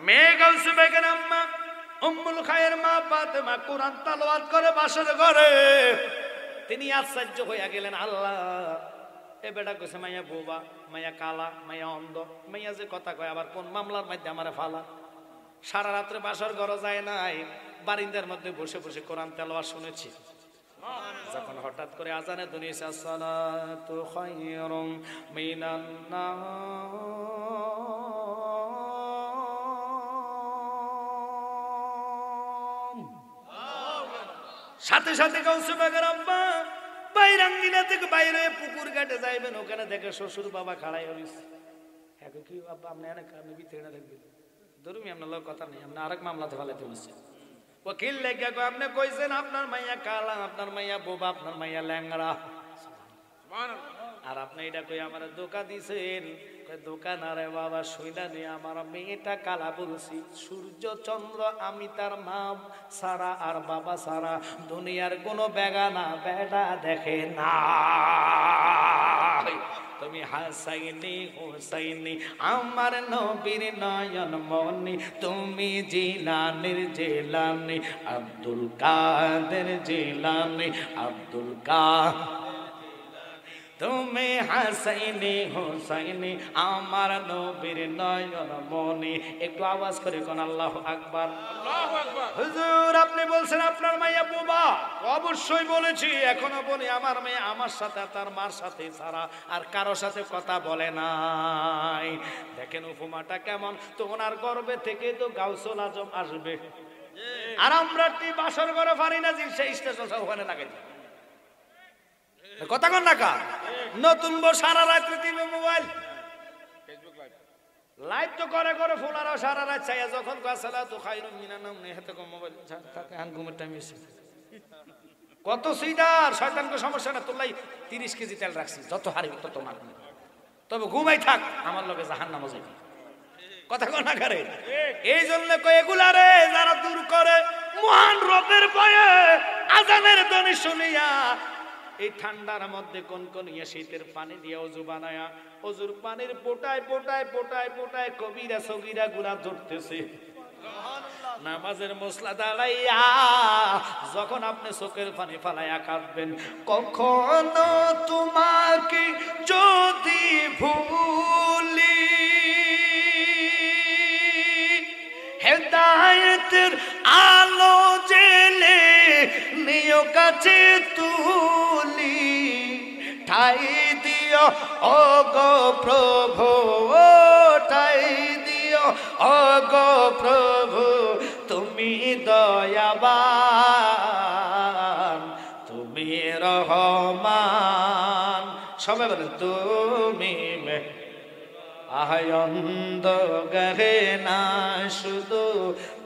মেয়ে গাউসে বাগের আম্মা উম্মুল খায়ের মা ফাতেমা কোরআন তেলাওয়াত করে বাসর ঘরে। তিনি আশ্চর্য হইয়া গেলেন, আল্লাহ এ বেটা কইছে মাইয়া বোবা, মাইয়া কালা, মাইয়া অন্ধ, মাইয়া যে কথা কয় আবার কোন মামলার মধ্যে আমারে ফালা। সারা রাত্রে বাসর ঘরে যায় নাই, বারিন্দার মধ্যে বসে বসে কোরআন তেলাওয়াত শুনেছি। যখন হঠাৎ করে আজানে দুনিয়া আসসালাতু খায়রুম মিনান নাওম, সাথে সাথে কাউসে বাগার আব্বা বাইরাঙ্গিনা থেকে বাইরে পুকুর ঘাটে যাইবেন, ওখানে দেখে শ্বশুর বাবা খাড়াই হইছে। এখন কি আব্বা আপনি এনে কামে ভিতরে না দেখবেন, ধরুমি আপনার লোক কথা নেই, আপনি আরেক মামলাতে ফেলাইতে বলছে। ওকিল লেগে আপনি কইছেন আপনার মাইয়া কালা, আপনার মাইয়া বোবা, আপনার মাইয়া ল্যাংড়া, আর আপনি এটা কই আমার ধোকা দিছেন। ধোকা না রে বাবা, শুইলা নিয়ে আমার মেয়েটা কালা বলছি। সূর্য চন্দ্র আমি তার মা সারা আর বাবা সারা দুনিয়ার কোনো বেগানা বেড়া দেখে না। তুমি হাসাইনি হুসাইনি আমার নবীর নয়ন মনি, তুমি জিলানির জিলানি আব্দুল কাদের জিলানি আব্দুল কাদের, তুমি হাসাইনি হুসাইনি আমার নবীর নয়ন মনি। একটু আওয়াজ করে কোন আল্লাহু আকবার। আল্লাহু আকবার। হুজুর আপনি বলছেন আপনার মাইয়া বোবা, অবশ্যই বলেছি, এখনো বলি আমার মেয়ে আমার সাথে তার মার সাথে ছাড়া আর কারো সাথে কথা বলে নাই। দেখেন উপমাটা কেমন, তো ওনার গর্ভে থেকে তো গাউসুল আজম আসবে, আর আমরা বাসর ঘরে পারি না যে সেই স্টেশন ওখানে লাগাই কথা কন না কা। নতুন বউ সারা রাত দিবে মোবাইল লাইভ তো করে করে ফুলারা সারা রাত চাইয়া যখন সালাতু খায়রুম মিনান নাওম নেহাতে কম মোবাইল থাকে আন ঘুমের টাইম এসে কত সিডার শয়তানকে সমস্যা না, তোলাই 30 কেজি তেল রাখছি, যত হারিবে তত মার, তবে ঘুমাই থাক আমার লগে জাহান্নামে যাইবি। কথা কন না করে। এই জন্য কই এগুলারে যারা দূর করে মহান রবের ভয়ে আজানের ধ্বনি শুনিয়া এই ঠান্ডার মধ্যে কোন কোন শীতের পানি দিয়ে অজু বানায়া অজুর পানির পোটায় পোটায় পোটায় পোটায় কবিরা সগিরা গুলা ধরতেছে। নামাজের মশলা দাঁড়াইয়া যখন আপনি চোখের পানি ফালাইয়া কাঁদবেন, কখনো তোমাকে যদি ভুলি হেদায়েতের আলো জেলে নিও কাছে তুলি, ঠাই দিও ও গো প্রভু, ঠাই দিও ও গো প্রভু, তুমি দয়াবান তুমি রহমান, সবাই বলেন তুমি আয়ন্দ গহে না শুধু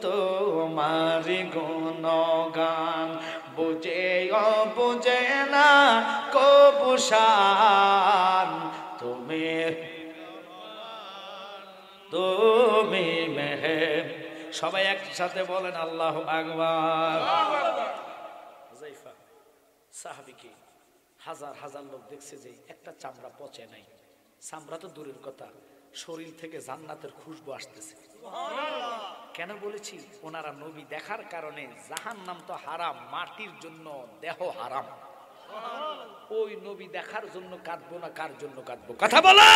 তোমার গুণগান, বুঝে বুঝে না কবুশান তুমি তুমি মেহের। সবাই একসাথে বলেন আল্লাহু আকবার। হুযায়ফা সাহাবীকে হাজার হাজার লোক দেখছে যে একটা চামড়া পচে নাই, চামড়া তো দূরের কথা, শরীর থেকে জান্নাতের খুশবু আসতেছে। কেন বলেছি? ওনারা নবী দেখার কারণে। জাহান্নাম তো হারাম, মাটির জন্য দেহ হারাম। ওই নবী দেখার জন্য কাঁদবো না, কার জন্য কাঁদবো? কথা বলে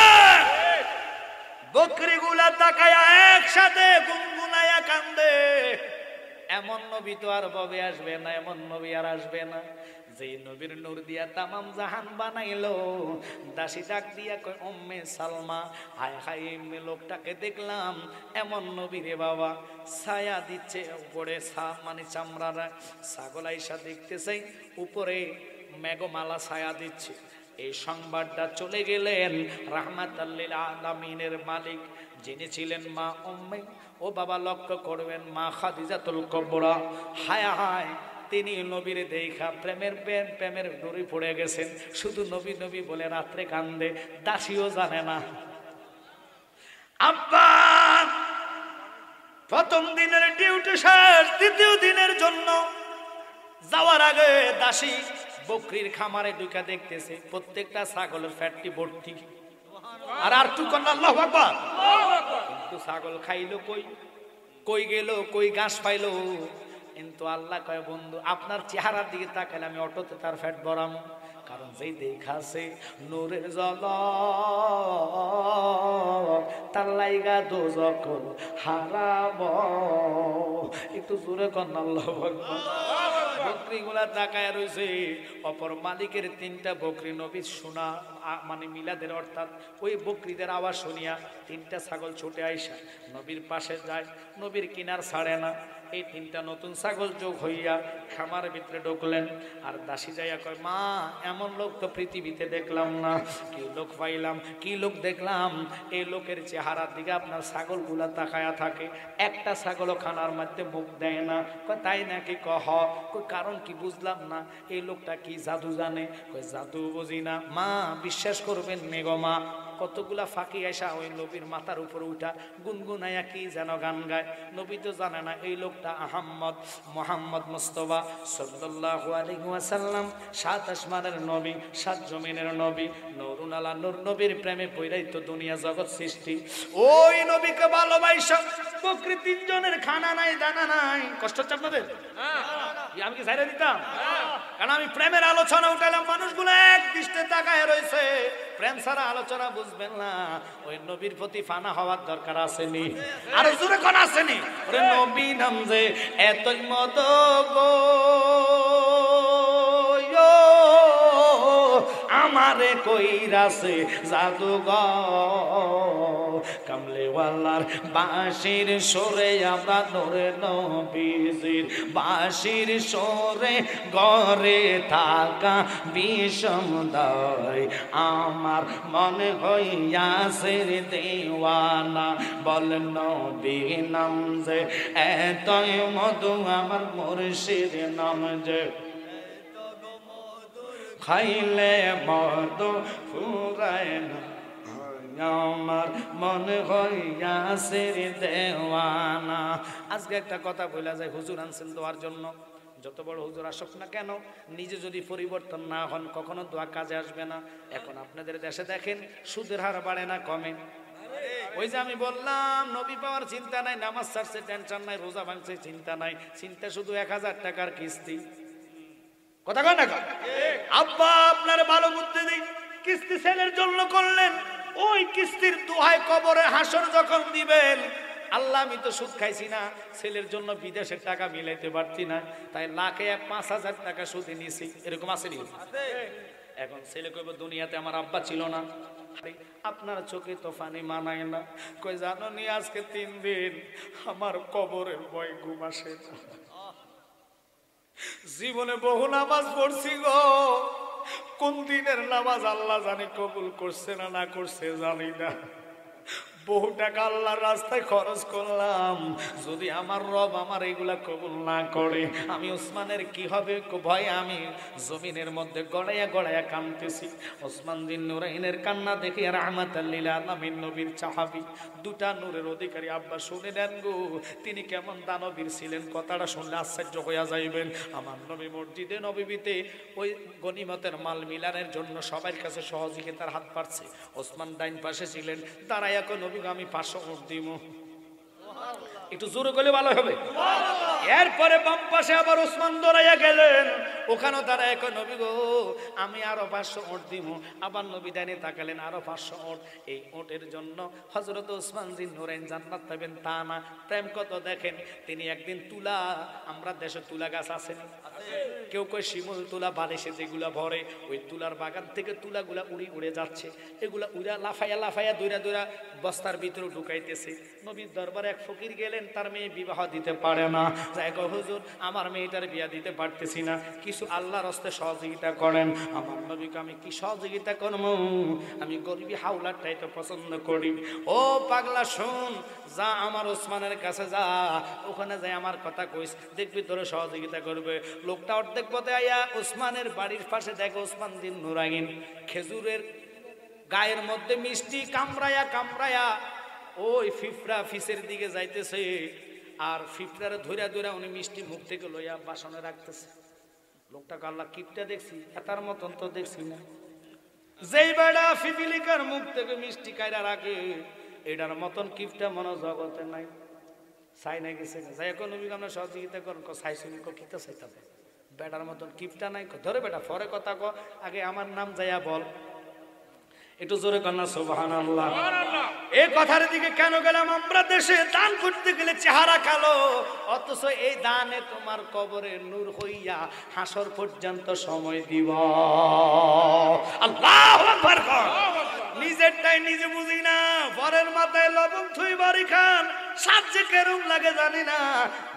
বকরিগুলা তাকায়া একসাথে গুনগুনায়া কান্দে। এমন নবী তো আর ভবে আসবে না, এমন নবী আর আসবে না। যে নবীর নূর দিয়া তামাম জাহান বানাইলো। দাসী ডাক দিয়া কয় উম্মে সালমা, হায় হায় এমনি লোকটাকে দেখলাম, এমন নবী রে বাবা, ছায়া দিচ্ছে উপরে, মানে চামড়ারা ছাগল আইসা দেখতে চাই উপরে মেঘমালা ছায়া দিচ্ছে। এই সংবাদটা চলে গেলেন রাহমাতাল লিল আলামিনের মালিক যিনি ছিলেন মা উম্মে। ও বাবা লক্ষ্য করবেন মা খাদিজাতুল কুবরা, হায় হায় তিনি নবীর দেখা প্রেমের ডোরি পড়ে গেছেন। শুধু নবী নবী বলে রাত্রে কান্দে, দাসীও জানে না। আব্বা প্রথম দিনের ডিউটি শেষ, দ্বিতীয় দিনের জন্য যাওয়ার আগে দাসী বকরির খামারে ঢুকা দেখতেছে প্রত্যেকটা ছাগলের ফ্যাটটি ভর্তি। আর টুকন আল্লাহু আকবার। কিন্তু ছাগল খাইলো কই, কই গেল, কই ঘাস পাইলো? কিন্তু আল্লাহ কয় বন্ধু আপনার চেহারার দিকে তাকালে আমি অটোতে তার ফ্যাট ভরাম। কারণ যেই দেখাছে নূরের জল তার লাইগা দোজখ হারাব। একটু জোরে কর আল্লাহু আকবার। বকরিগুলা তাকায় রয়েছে, অপর মালিকের 3টা বকরি নবীর শোনা মানে মিলাদের অর্থাৎ ওই বকরিদের আওয়াজ শুনিয়া 3টা ছাগল ছুটে আইসা নবীর পাশে যায়, নবীর কিনার ছাড়ে না। এই 3টা নতুন ছাগল যোগ হইয়া খামার ভিতরে ঢুকলেন। আর দাসী যাইয়া কয়, মা এমন লোক তো পৃথিবীতে দেখলাম না, কি লোক পাইলাম, কি লোক দেখলাম, এই লোকের চেহারার দিকে আপনার ছাগলগুলা তাকায়া থাকে, একটা ছাগলও খানার মধ্যে মুখ দেয় না। কয় তাই নাকি? কহ কারণ কি বুঝলাম না, এই লোকটা কি জাদু জানে? কয় জাদু বুঝি না মা, বিশ্বাস করবেন নেগো মা। কতগুলা ফাঁকি আসা ওই নবীর মাথার উপর উঠা গুনগুনাইয়া কি যেন গান গায়। নবী তো জানে না এই লোকটা আহম্মদ মোহাম্মদ মুস্তাফা সাল্লাল্লাহু আলাইহি ওয়াসাল্লাম, 7 আসমানের নবী, 7 জমিনের নবী, নূরুন আলা নূর নবীর প্রেমে পইরাই তো দুনিয়া জগৎ সৃষ্টি। ওই নবীকে ভালোবাসা বকরি 3 জনের খানা নাই, দানা নাই। কষ্ট হচ্ছে আপনাদের? আমি কি ছাইরা দিতাম? কারণ আমি প্রেমের আলোচনা উঠালাম, মানুষগুলো এক দৃষ্টে তাকায় রয়েছে, প্রেম ছাড়া আলোচনা বুঝবেন না। ওই নবীর প্রতি ফানা হওয়ার দরকার আসেনি? আর জোরে কোন আসেনি? ওরে নবী নাম যে এতই মত গো আমারে কইরাছে জাদুঘর, কামলেওয়ালার বাঁশির সুরে আমরা নূরে নবীজির বাঁশির সুরে ঘরে থাকা বিষম দয়, আমার মনে হইয়াছে দেওয়ানা। বল নবী নাম যে এতই মধু, আমার মুর্শিদ নাম যে খাইলে মধু ফুরায় না, আমার মনে হইয়াছে দেওয়ানা। আজকে একটা কথা বলা যায়, হুজুর আনছেন দোয়ার জন্য। যত বড় হুজুর আসুক না কেন, নিজে যদি পরিবর্তন না হন কখনো দোয়া কাজে আসবে না। এখন আপনাদের দেশে দেখেন সুদের হার বাড়ে না কমে? ওই যে আমি বললাম নবী পাওয়ার চিন্তা নাই, নামাজ ছাড়ছে টেনশন নাই, রোজা ভাঙছে চিন্তা নাই, চিন্তা শুধু 1000 টাকার কিস্তি। কথা কয় না? আব্বা আপনার ভালো বুদ্ধি দিই, কিস্তি ছেলের জন্য করলেন, ওই কিস্তির দোহায় কবরে হাসর যখন দিবেন, আল্লাহ আমি তো সুদ খাইছি না, ছেলের জন্য বিদেশের টাকা মিলাইতে পারছি না, তাই লাখে 5000 টাকা সুদে নিয়েছি, এরকম আসেনি? এখন ছেলে কইব দুনিয়াতে আমার আব্বা ছিল না। আপনার চোখে তো ফানি মানায় না। কই জানো নি আজকে 3 দিন আমার কবরের ভয় ঘুম আসে না। জীবনে বহু নামাজ পড়ছি গো, কোন দিনের নামাজ আল্লাহ জানে কবুল করছে না না করছে জানি না। বহু টাকা আল্লাহর রাস্তায় খরচ করলাম, যদি আমার রব আমার এগুলা কবুল না করে আমি ওসমানের কি হবে ভয়, আমি জমিনের মধ্যে গড়াইয়া গড়াইয়া কাঁদতেছি। ওসমান জিন নুরাইনের কান্না দেখে রাহমাতাল লিল আলামিন নবীর সাহাবী, 2টা নূরের অধিকারী আব্বা শুনে নেন গো, তিনি কেমন দানবীর ছিলেন, কথাটা শুনলে আশ্চর্য হইয়া যাইবেন। আমার নবী মসজিদে নববীতে ওই গনিমতের মাল মিলানের জন্য সবার কাছে সহযোগিতার হাত পারছে। ওসমান ডাইন পাশে ছিলেন, দাঁড়াইয়া কই নবী আমি 500 উট দিব। একটু জোরে করলে ভালো হবে। এরপরে বাম পাশে আবার ওসমান দৌড়াইয়া গেলেন, ওখানেও দাঁড়ায় কই নবী গো আমি আরো 500 উট দিব। আবার নবী ডাইনে তাকালেন, আরো 500 উট। এই উটের জন্য হযরত ওসমান জিন নুরাইন জান্নাত পাবেন তা না, প্রেম কত দেখেন। তিনি একদিন তুলা, আমরা দেশে তুলা গাছ আছে, কেউ কই শিমুল তুলা, বালিশে যেগুলা ভরে, ওই তুলার বাগান থেকে তুলাগুলা উড়ি উড়ে যাচ্ছে, এগুলা উড়া লাফাইয়া লাফাইয়া দৌড়া দৌড়া বস্তার ভিতরে ঢুকাইতেছে। নবীর দরবারে এক ফকির গেলেন, তার মেয়ে বিবাহ দিতে পারে না, যাই গো হুজুর আমার মেয়েটার বিয়া দিতে পারতেছি না, কিছু আল্লাহর হস্তে সহযোগিতা করেন। আমার নবীকে আমি কি সহযোগিতা করবো, আমি গরিবী হাওলারটাই তো পছন্দ করি। ও পাগলা শোন, যা আমার ওসমানের কাছে যা, ওখানে যাই আমার কথা কইস, দেখবি তোরে সহযোগিতা করবে। লোকটা অর্ধেক পথে আইয়া ওসমানের বাড়ির পাশে দেখে ওসমান জিন নুরাইন খেজুরের গায়ের মধ্যে মিষ্টি কামড়ায়া কামড়ায়া ওই ফিফরা ফিসের দিকে যাইতেছে, আর ফিফরারে ধইরা ধইরা উনি মিষ্টি মুখ থেকে লইয়া বাসনে রাখতেছে। লোকটাকে আল্লাহ কিপটা দেখছি, এটার মতন তো দেখছি না। যেই বেড়া ফিফিলিকার মুখ থেকে মিষ্টি কাইরা রাখে, এটার মতন কিপটা মনে জগতে নাই। চাই না গেছে যাই এখন আমরা সহযোগিতা করেন, চাই শুনি কিতা চাইতে বেটার মতন কিপটা নাই। ধরে বেটা পরে কথা ক, আগে আমার নাম যাইয়া বল। একটু জোরে কন্যা সুবহানাল্লাহ। এই কথার দিকে কেন গেলাম? আমরা দেশে দান করতে গেলে চেহারা কালো, অথচ এই দানে তোমার কবরে নূর হইয়া হাসর পর্যন্ত সময় দিব। আল্লাহু আকবার। নিজেরটাই নিজে বুঝি না, পরের মাথায় লবণ থুই বাড়ি খান, সাজে কেরম লাগে জানি না।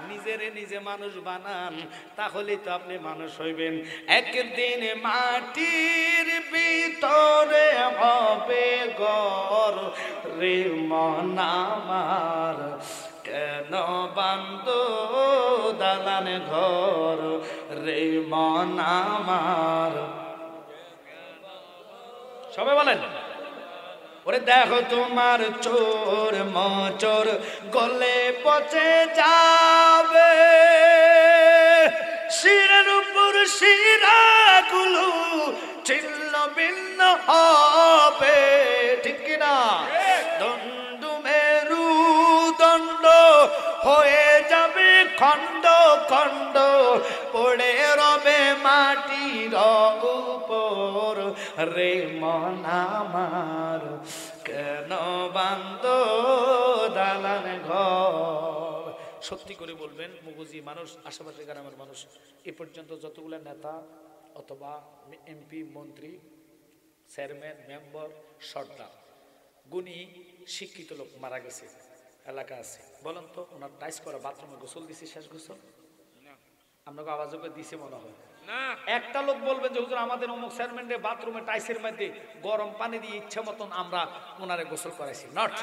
নিজেরে নিজে মানুষ বানান, তাহলেই তো আপনি মানুষ হইবেন। একদিন মাটির ভিতরে হবে ঘর রে মন আমার, কেন বান্ধ দালান ঘর রে মন আমার। সবাই বলেন, ওরে দেখো তোমার চোর মচোর গলে পচে যাবে, শিরার উপর শিরাগুলো ছিন্ন ভিন্ন হবে, ঠিক কিনা? দণ্ড মেরু দণ্ড হয়ে যাবে খণ্ড খণ্ড, পড়ে রবে মাটির উপর রে মন আমার, কেন বান্ধ দালান ঘর। সত্যি করে বলবেন মুগুজি মানুষ, আশেপাশে গ্রামের মানুষ, এ পর্যন্ত যতগুলো নেতা অথবা এমপি মন্ত্রী চেয়ারম্যান মেম্বার সর্দার গুণী শিক্ষিত লোক মারা গেছে এলাকা আছে, বলেন তো ওনার টাইস করা বাথরুমে গোসল দিছে? শেষ গোসল আপনাকে আওয়াজ দিছে মনে হয় না। একটা লোক বলবেন যে হুজুর আমাদের অমুক চেয়ারম্যানের বাথরুমে টাইসের মধ্যে গরম পানি দিয়ে ইচ্ছা মতন আমরা ওনারে গোসল করাইছি। নট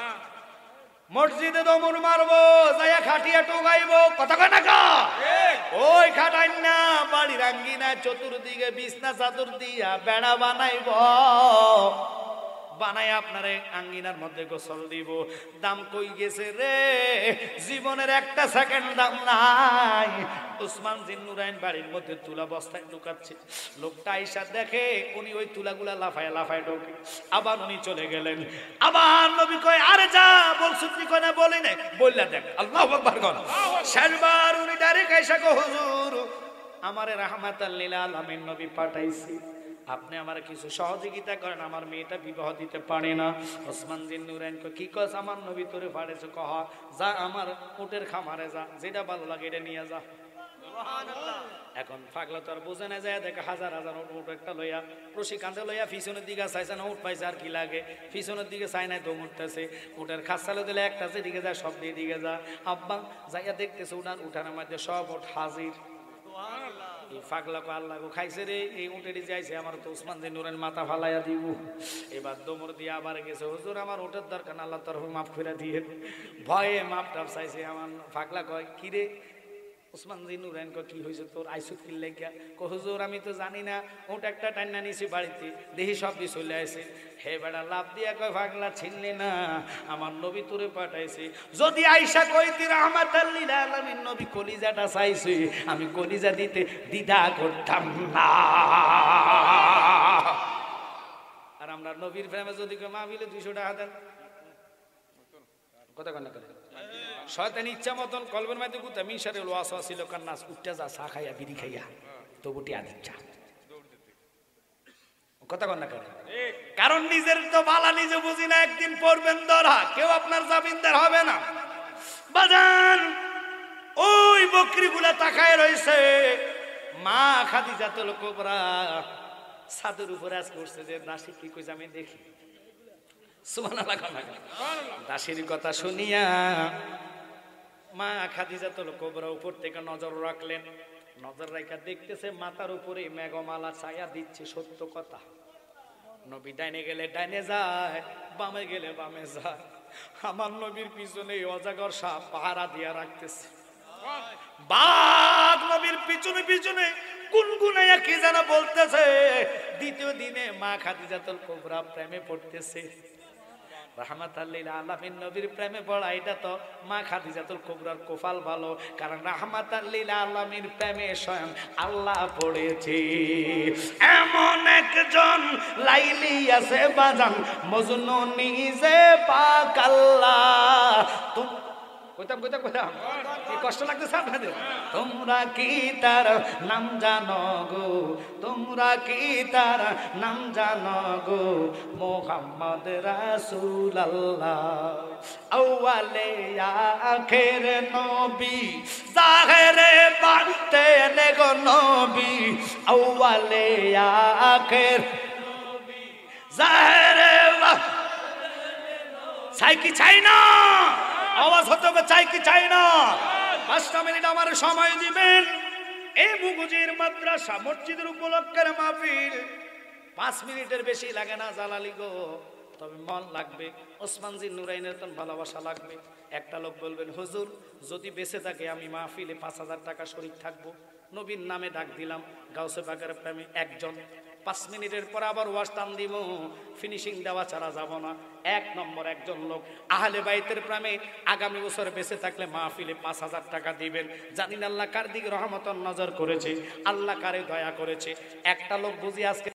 মসজিদে দমর মারবো, যাইয়া খাটিয়া টোকাইবো, কথা কয় না কা? ওই খাটাই না, বাড়ির আঙ্গিনা চতুর্দিকে বিছনা চাদর দিয়া বেড়া বানাইব, বানাই আপনারে আঙ্গিনার মধ্যে গোসল দিব। দাম কই গেছে রে? জীবনের একটা সেকেন্ড দাম নাই। উসমান জিন্নুরাইন বাড়ির মধ্যে তুলা বস্তায় ঢুকাচ্ছে, লোকটা আইসা দেখে উনি ওই তুলাগুলা লাফায় লাফায় ঢোকে, আবার উনি চলে গেলেন। আবার নবী কয় আরে যা বলছুন কি কয় না? বলি না, বললা দেখ। আল্লাহু আকবার কর। শেষবার উনি ডাইরেক্ট আইসা কয় হুজুর আমারে রাহমাতাল লিল আলামিন নবী পাঠাইছি, আপনি আমার কিছু সহযোগিতা করেন, আমার মেয়েটা বিবাহ দিতে পারে না। ওসমান জিন্নুরাইন কয় কি কস? আমার নবী তোরে পাঠাইছে? কহ যা আমার উটের খামারে যা, যেটা ভালো লাগে এটা নিয়ে যা। এখন পাগলা তো আর বোঝে না, যায় দেখে হাজার হাজার উট একটা লইয়া রশি কাঁধে লইয়া পিছনের দিকে চাইছে না, উঠ পাইছে আর কি লাগে, পিছনের দিকে চাই নাই দম উঠতেছে, উটের খাসালে দিলে একটা যেদিকে যায় সব দিকে যা। আব্বা যাইয়া দেখতেছে উঠানের মধ্যে সব উঠ হাজির। পাগলা কো আল্লাহ গো খাইছে রে, এই উটেরই যাইছে, আমার তো উসমান জিন্নুরাইন মাথা ফালাইয়া দিব। এবার দমর দিয়ে আবার গেছে, হুজুর আমার উটের দরকার, আল্লাহ তরফ মাফ করে দিয়ে। ভয়ে মাপ টাপ চাইছে। আমার পাগলা কয় কি রে? উসমান জিন্নুরাইন কয় কি হয়েছে তোর? আইসুত কি লাগিয়া? কয় হুজুর আমি তো জানি না, উট একটা টান্না নিছি বাড়িতে, দেখি সব দিয়ে চলে আসে। হে বেড়া লাভ দিয়া কয় পাগলা ছিনলি না, আমার নবী তোরে পাঠাইছে। যদি আইসা কইতি রাহমাতাল লিল আলামিন নবী কলিজাটা চাইছে, আমি কলিজা দিতে দ্বিধা করতাম না। আর আমরা নবীর প্রেমে যদি মাহফিলে 200 টাকা দেন, কথা কন না করে শয়তান ইচ্ছা মতন কলবের মধ্যে গুতা মিশারে ওয়াসওয়াস ছিল কান্নাস উঠতে যা চা খাইয়া বিড়ি খাইয়া তবুটি আদিচ্ছা, কথা কন না করে। কারণ নিজের তো বালা নিজে বুঝি না, একদিন পড়বেন ধরা, কেউ আপনার জামিনদার হবে না। বাজান ওই বকরিগুলা তাকায় রইছে, মা খাদিজাতুল কুবরা ছাদের উপরে আজ করছে যে দাসী কি কইছে আমি দেখি। সুবহানাল্লাহ। দাসীর কথা শুনিয়া মা খাদিজাতুল কুবরা উপর থেকে নজর রাখলেন, নজর রাখা দেখতেছে মাথার উপরে মেঘমালা ছায়া দিচ্ছে। সত্য কথা, নবী ডাইনে গেলে ডাইনে যায়, বামে গেলে বামে যায়। আমার নবীর পিছনে অজাগর সাপ পাহারা দিয়া রাখতেছে। বাঘ নবীর পিছনে পিছনে গুনগুনাইয়া কি যেন বলতেছে। দ্বিতীয় দিনে মা খাদিজাতুল কুবরা প্রেমে পড়তেছে। রাহমাতাল লিল আলামিন নবীর প্রেমে পড়া, এটা তো মা খাদিজাতুল কুবরার কপাল ভালো, কারণ রাহমাতাল লিল আলামিন প্রেমে স্বয়ং আল্লাহ পড়েছে। এমন একজন লাইলি আছে বাজান, মজনু নিজে পাক আল্লাহ। কইতাম কইতাম কইতাম কি কষ্ট লাগতেছে আপনাদের? তোমরা কি তার নাম জানো গো, তোমরা কি তার নাম জানো গো, মোহাম্মদ রাসূলুল্লাহ আউয়ালে আখের নবী জাহেরে বাতেনে গো নবী আউয়ালে আখের নবী জাহেরে চাই কি চাই না? আওয়াজ হতে হবে, চাই কি চাই না? 5টা মিনিট আমার সময় দিবেন। এই মুগুজির মাদ্রাসা মসজিদের উপলক্ষের মাহফিল 5 মিনিটের বেশি লাগে না জালালি গো, তবে মন লাগবে, ওসমান জি নুরাইনের তন ভালোবাসা লাগবে। একটা লোক বলবেন হুজুর যদি বেঁচে থাকে আমি মাহফিলে 5000 টাকা শরীক থাকবো, নবীর নামে ডাক দিলাম, গাউসে পাকের প্রেমে একজন। 5 মিনিটের পর আবার ওয়াজ টান দিব, ফিনিশিং দেওয়া ছাড়া যাব না। 1 নম্বর একজন লোক আহলে বাইতের প্রেমে আগামী বছর বেঁচে থাকলে মাহফিলে 5000 টাকা দিবেন। জানি না আল্লাহ কার দিকে রহমতের নজর করেছে, আল্লাহ কারে দয়া করেছে। একটা লোক বুঝি আজকে